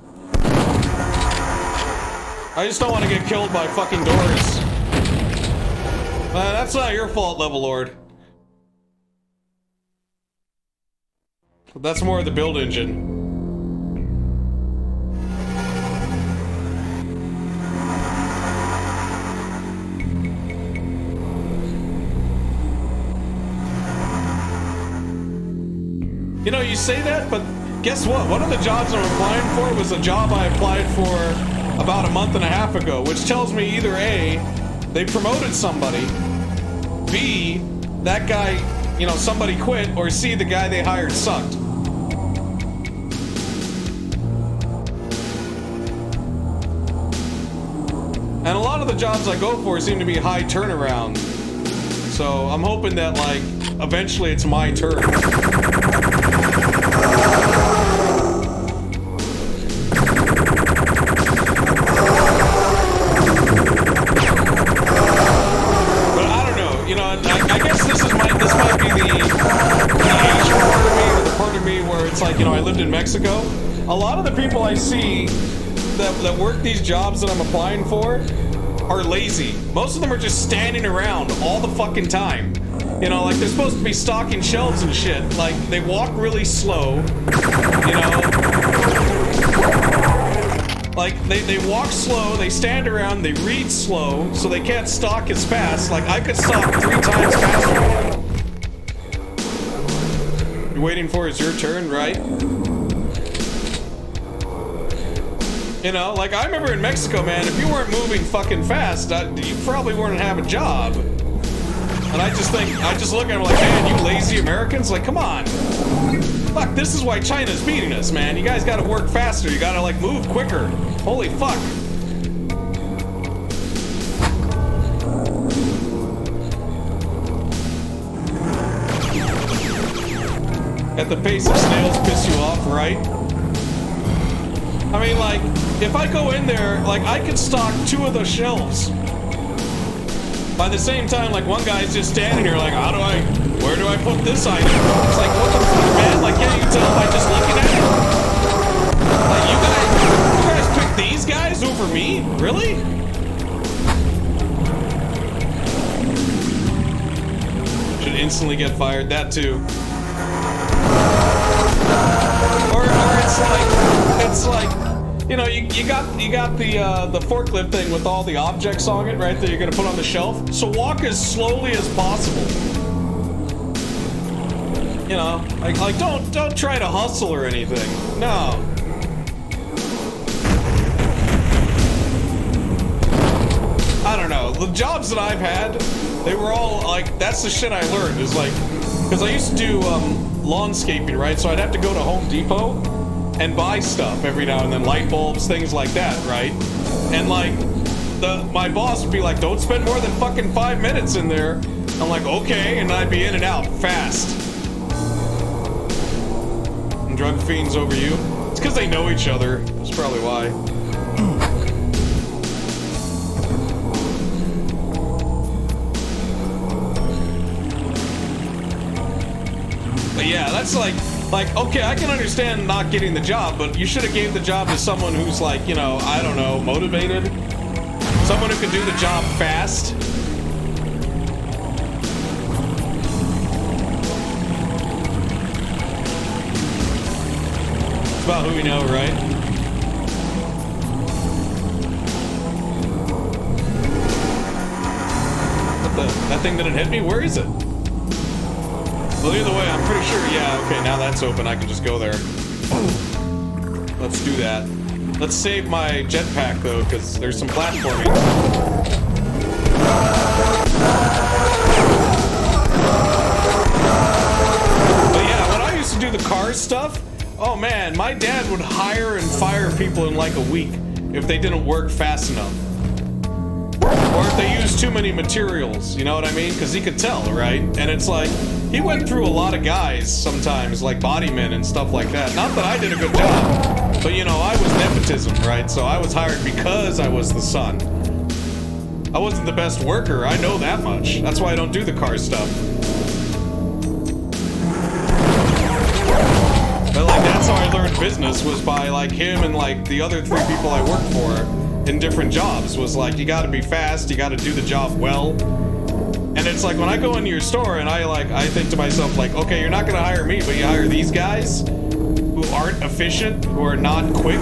I just don't want to get killed by fucking doors. That's not your fault, Level Lord. That's more of the build engine. You know, you say that, but guess what? One of the jobs I'm applying for was a job I applied for about a month and a half ago, which tells me either A, they promoted somebody, B, that guy, you know, somebody quit, or C, the guy they hired sucked. And a lot of the jobs I go for seem to be high turnaround. So I'm hoping that, like, eventually it's my turn. I guess this might be the Asian part of me, or the part of me where it's like, you know, I lived in Mexico. A lot of the people I see that work these jobs that I'm applying for are lazy. Most of them are just standing around all the fucking time. You know, like, they're supposed to be stocking shelves and shit. Like, they walk really slow, you know. Like, they walk slow, they stand around, they read slow, so they can't stalk as fast. Like, I could stalk 3 times faster. You're waiting for it's your turn, right? You know, like, I remember in Mexico, man, if you weren't moving fucking fast, you probably wouldn't have a job. And I just look at them like, man, you lazy Americans, like, come on. Fuck, this is why China's beating us, man. You guys gotta work faster. You gotta, like, move quicker. Holy fuck. At the pace of snails piss you off, right? I mean, like, if I go in there, like, I could stock 2 of the shelves. By the same time, like, one guy's just standing here like, where do I put this item? It's like, what the fuck, man? Like, can't you tell by just looking at it? Like, you guys picked these guys over me? Really? Should instantly get fired, that too. Or it's like, you know, you got the forklift thing with all the objects on it, right, that you're gonna put on the shelf. So walk as slowly as possible. You know, like don't try to hustle or anything. No. I don't know. The jobs that I've had, they were all like, that's the shit I learned. Is like, because I used to do lawnscaping, right? So I'd have to go to Home Depot and buy stuff every now and then, light bulbs, things like that, right? And like, my boss would be like, don't spend more than fucking 5 minutes in there. I'm like, okay, and I'd be in and out fast. And drug fiends over you. It's because they know each other. That's probably why. But yeah, that's like, okay, I can understand not getting the job, but you should have gave the job to someone who's like, you know, I don't know, motivated. Someone who can do the job fast. It's about who we know, right? That thing didn't hit me? Where is it? Well, either way, I'm pretty sure, yeah, okay, now that's open, I can just go there. Let's do that. Let's save my jetpack, though, because there's some platforming. But yeah, when I used to do the car stuff, oh man, my dad would hire and fire people in like a week if they didn't work fast enough. Or if they used too many materials, you know what I mean? Because he could tell, right? And it's like, he went through a lot of guys sometimes, like bodymen and stuff like that. Not that I did a good job, but you know, I was nepotism, right? So I was hired because I was the son. I wasn't the best worker, I know that much. That's why I don't do the car stuff. But like, that's how I learned business, was by like him and like the other 3 people I worked for in different jobs. Was like, you gotta be fast, you gotta do the job well. And it's like, when I go into your store and I think to myself like, okay, you're not gonna hire me, but you hire these guys who aren't efficient, who are not quick.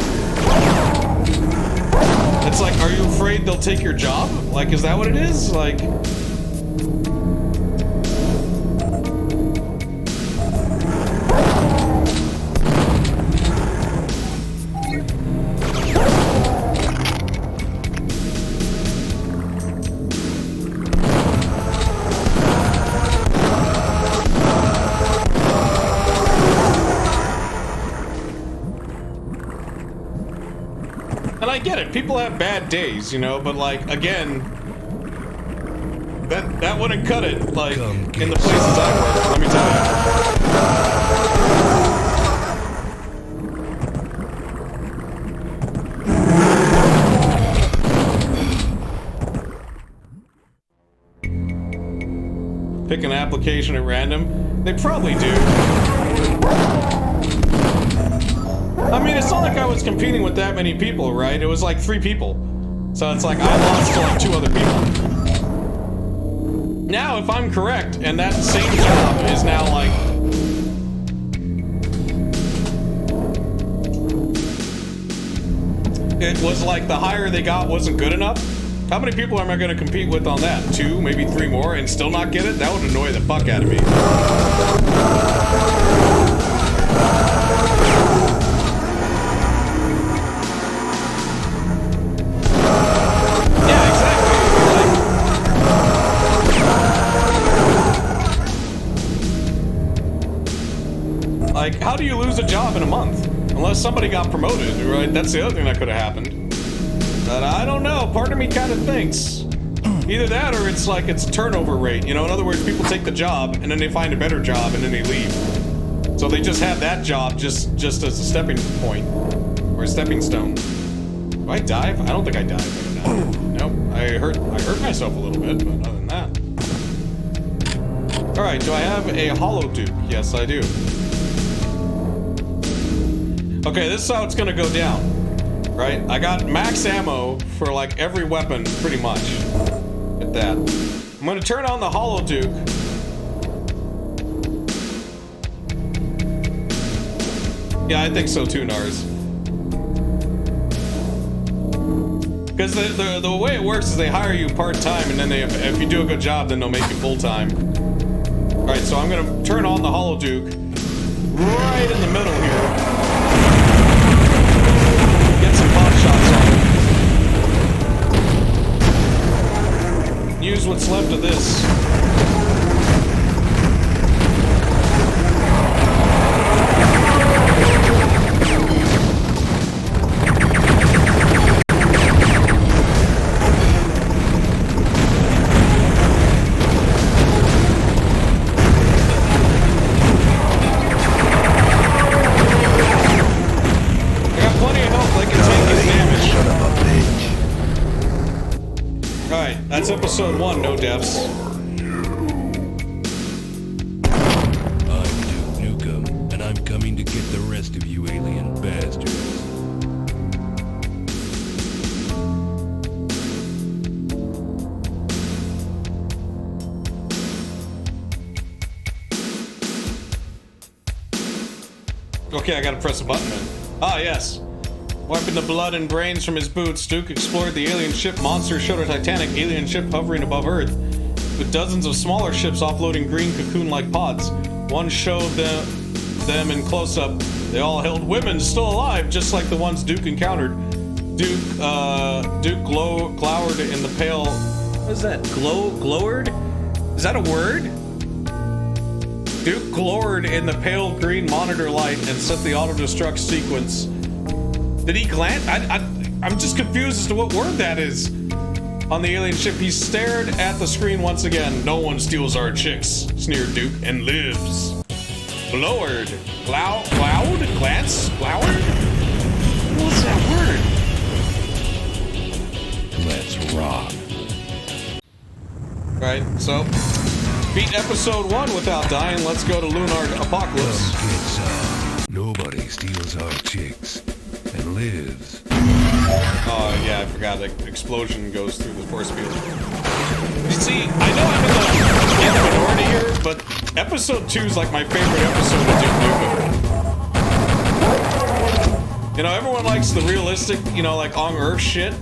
It's like, are you afraid they'll take your job? Like, is that what it is? Like, I get it. People have bad days, you know, but like, again, that wouldn't cut it, like, in the places I work, let me tell you. Pick an application at random. They probably do. I mean, it's not like I was competing with that many people, right? It was like 3 people. So it's like I lost to like 2 other people. Now, if I'm correct, and that same job is now like... it was like the higher they got wasn't good enough. How many people am I going to compete with on that? 2, maybe 3 more, and still not get it? That would annoy the fuck out of me. Yeah, exactly. Like, how do you lose a job in a month? Unless somebody got promoted, right? That's the other thing that could have happened. But I don't know. Part of me kind of thinks either that or it's like it's a turnover rate. You know, in other words, people take the job and then they find a better job and then they leave. So they just have that job just as a stepping point or a stepping stone. Do I dive? I don't think I dive. Nope. I hurt myself a little bit, but other than that. All right. Do I have a hollow duke? Yes, I do. Okay, this is how it's gonna go down. Right? I got max ammo for like every weapon, pretty much. At that. I'm gonna turn on the Hollow Duke. Yeah, I think so too, Nars. Because the way it works is they hire you part-time, and then if you do a good job, then they'll make you full-time. Alright, so I'm gonna turn on the Hollow Duke right in the middle here. Get some pot shots on it. Use what's left of this. That's episode 1, no deaths. I'm Nukem, and I'm coming to get the rest of you alien bastards. Okay, I gotta press a button then. Ah, yes. Wiping the blood and brains from his boots, Duke explored the alien ship. Monsters showed a Titanic alien ship hovering above Earth, with dozens of smaller ships offloading green cocoon-like pods. One showed them in close-up. They all held women still alive, just like the ones Duke encountered. Duke glowered in the pale... What is that? Glowered? Is that a word? Duke glowered in the pale green monitor light and set the auto-destruct sequence. Did he glance? I'm just confused as to what word that is. On the alien ship, he stared at the screen once again. No one steals our chicks, sneered Duke, and lives. Glowered. Glowed? Glance? Glowered? What's that word? Let's rock. Right, so beat episode 1 without dying. Let's go to Lunar Apocalypse. Come get some. Nobody steals our chicks. And lives. Oh, yeah, I forgot the explosion goes through the force field. You see, I know I'm in the minority here, but episode 2 is like my favorite episode of Duke Nukem. You know, everyone likes the realistic, you know, like on Earth shit.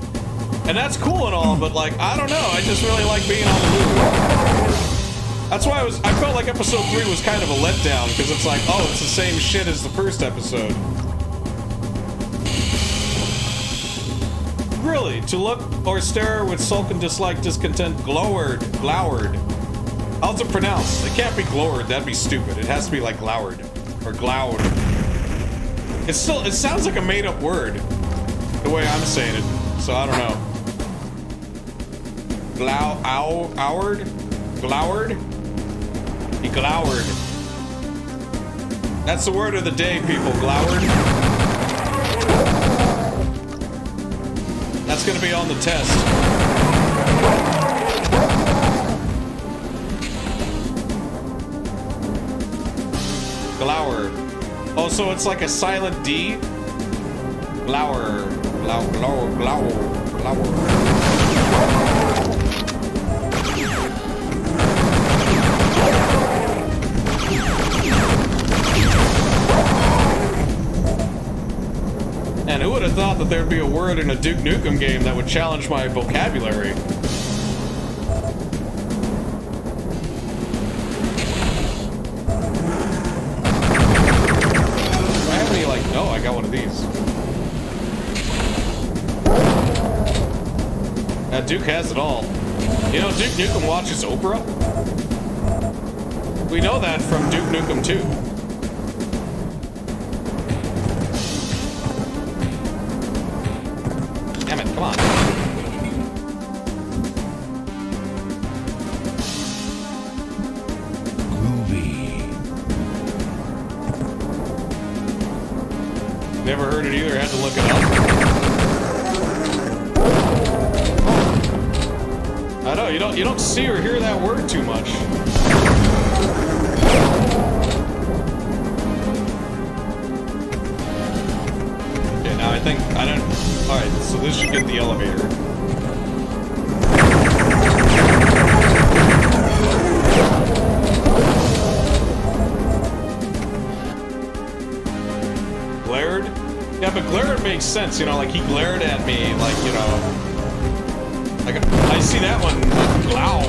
And that's cool and all, but like, I don't know, I just really like being on the moon. That's why I felt like episode 3 was kind of a letdown, because it's like, oh, it's the same shit as the first episode. Really, to look or stare with sulk and dislike, discontent, glowered. How's it pronounced? It can't be glowered, that'd be stupid. It has to be like glowered, or glowed. It sounds like a made-up word, the way I'm saying it, so I don't know. Glowered? He glowered. That's the word of the day, people, glowered. That's gonna be on the test. Glower. Oh, so it's like a silent D? Glower. Glower. And who would have thought that there'd be a word in a Duke Nukem game that would challenge my vocabulary? Do I have any, like, no, I got one of these. Duke has it all. You know, Duke Nukem watches Oprah? We know that from Duke Nukem 2. Damn it, come on. Groovy. Never heard it either, had to look it up. I know, you don't see or hear that word too much. Okay, now I don't... Alright, so this should get the elevator. Glared? Yeah, but glared makes sense, you know, like he glared at me, like, you know... Like, I see that one loud.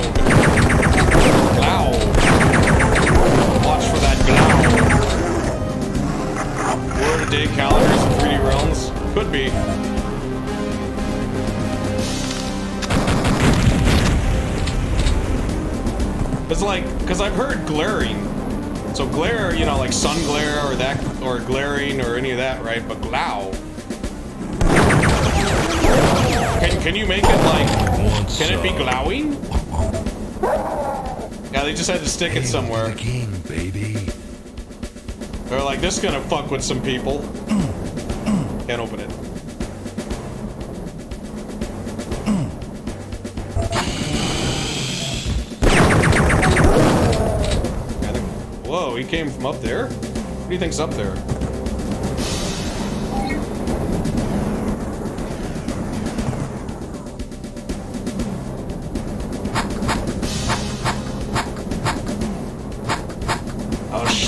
Loud. Watch for that glow. Word of day calendars in 3D realms? Could be. It's like, because I've heard glaring. So glare, you know, like sun glare or that, or glaring or any of that, right? But glow. Can you make it like, can it be glowing? Yeah, they just had to stick it somewhere. Baby. They're like, this is gonna fuck with some people. Can't open it. Whoa, he came from up there? What do you think's up there?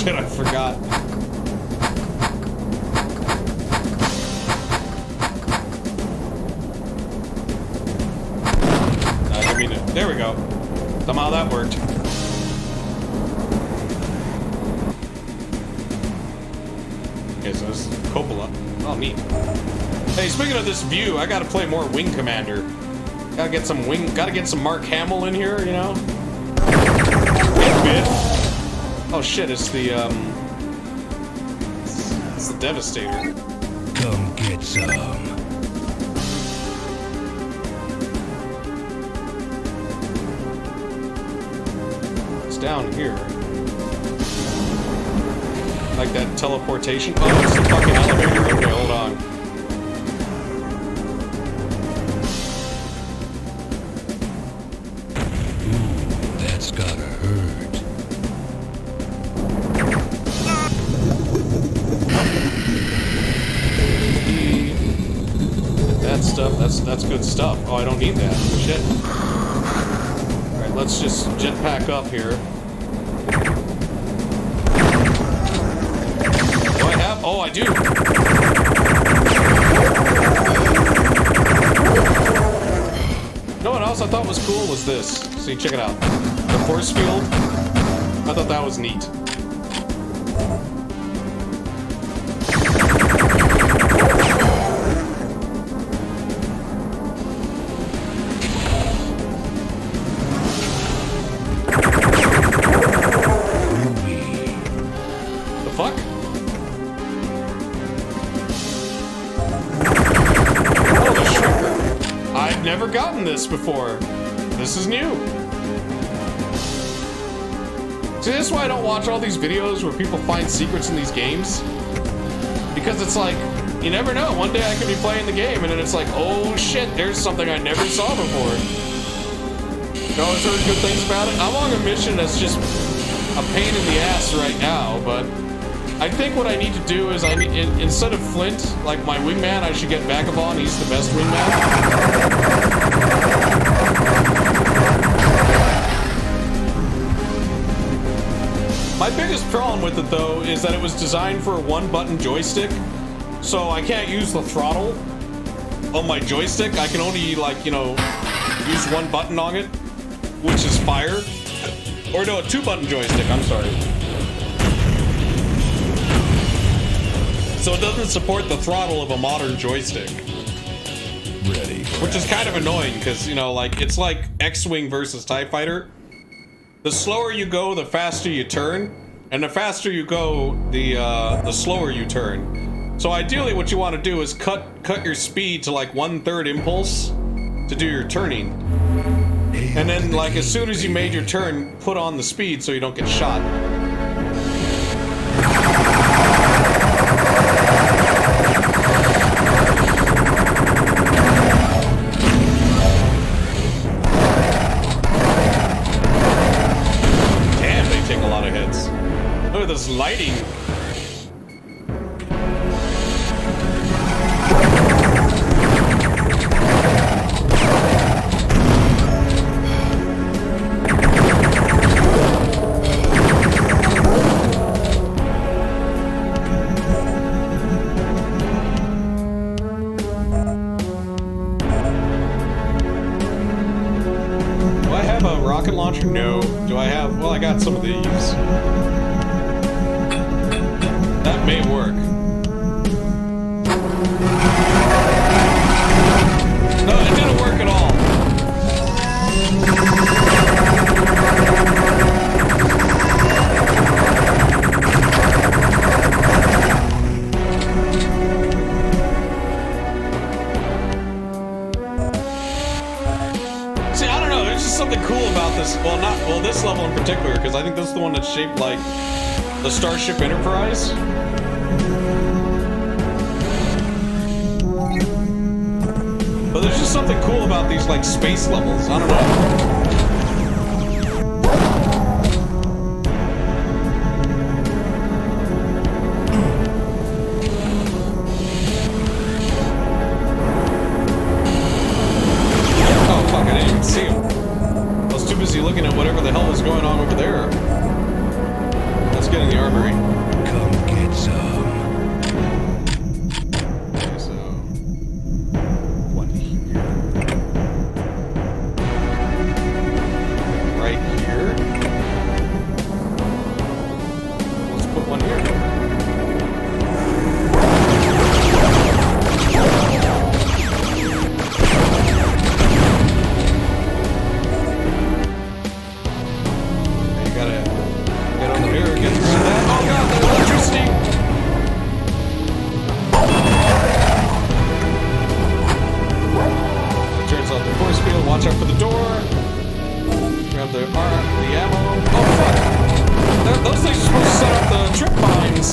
I forgot. I didn't mean it. There we go. Somehow that worked. Okay, so this is Coppola. Oh, neat. Hey, speaking of this view, I gotta play more Wing Commander. Gotta get some Mark Hamill in here, you know? Bit. Oh shit, it's the Devastator. Come get some. It's down here. Like that teleportation? Oh, it's the fucking elevator. Okay, hold on. Ooh, that's gotta hurt. That's good stuff. Oh, I don't need that. Shit. Alright, let's just jetpack up here. Do I have? Oh, I do. You know what else I thought was cool was this. See, check it out. The force field. I thought that was neat. Gotten this before. This is new. See, this is why I don't watch all these videos where people find secrets in these games. Because it's like, you never know. One day I could be playing the game and then it's like, oh shit, there's something I never saw before. You always heard good things about it. I'm on a mission that's just a pain in the ass right now, but I think what I need to do is instead of Flint, like my wingman, I should get Vagabond. He's the best wingman. My biggest problem with it, though, is that it was designed for a one-button joystick, So I can't use the throttle on my joystick. I can only, like, you know, use one button on it, which is fire. Or no, a 2-button joystick, I'm sorry. So it doesn't support the throttle of a modern joystick. Ready. Which is kind of annoying, because, you know, like, it's like X-Wing versus TIE Fighter. The slower you go, the faster you turn. And the faster you go, the slower you turn. So ideally what you want to do is cut your speed to like 1/3 impulse to do your turning. And then, like, as soon as you made your turn, put on the speed so you don't get shot. Damn, they take a lot of hits. Look at this lighting. Rocket launcher? No. Do I have? Well, I got some of these. That may work. No, it didn't work at all. Something cool about this, well, this level in particular, because I think this is the one that's shaped like the Starship Enterprise. But there's just something cool about these, like, space levels. I don't know. Oh, fuck, I didn't even see him. Too busy looking at whatever the hell is going on over there. Let's get in the armory. Come get some. Okay, so one here. Right here. Let's put one here. Watch out for the door. Grab the ammo. Oh fuck! Those things are supposed to set up the trip mines.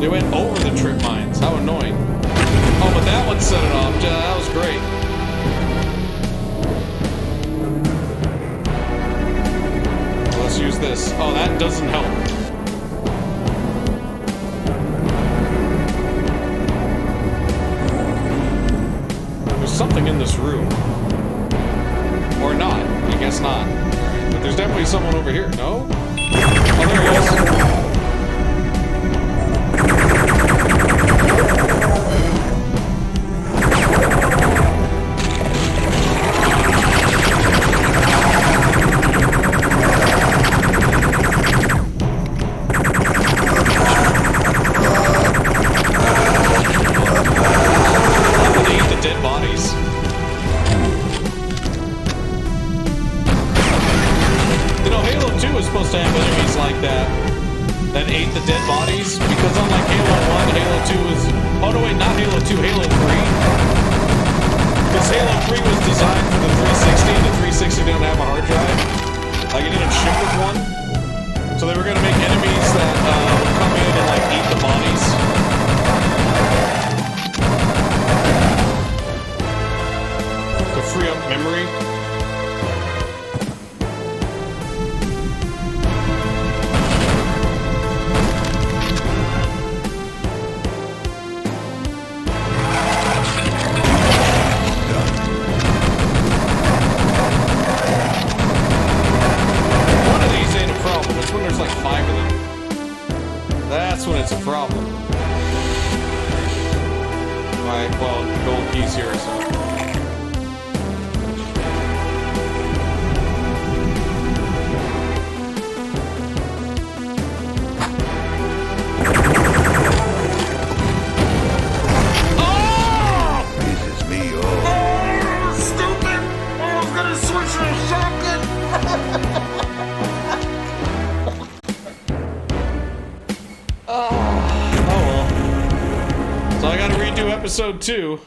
They went over the trip mines. How annoying! Oh, but that one set it off. That was great. Well, let's use this. Oh, that doesn't help. Something in this room. Or not. I guess not. Right. But there's definitely someone over here. No? Oh, there he is. Supposed to have enemies like that. Alright, well, gold keys here, so. Pisses me off. Stupid! I was gonna switch to a shotgun! Oh well. So I gotta redo episode 2.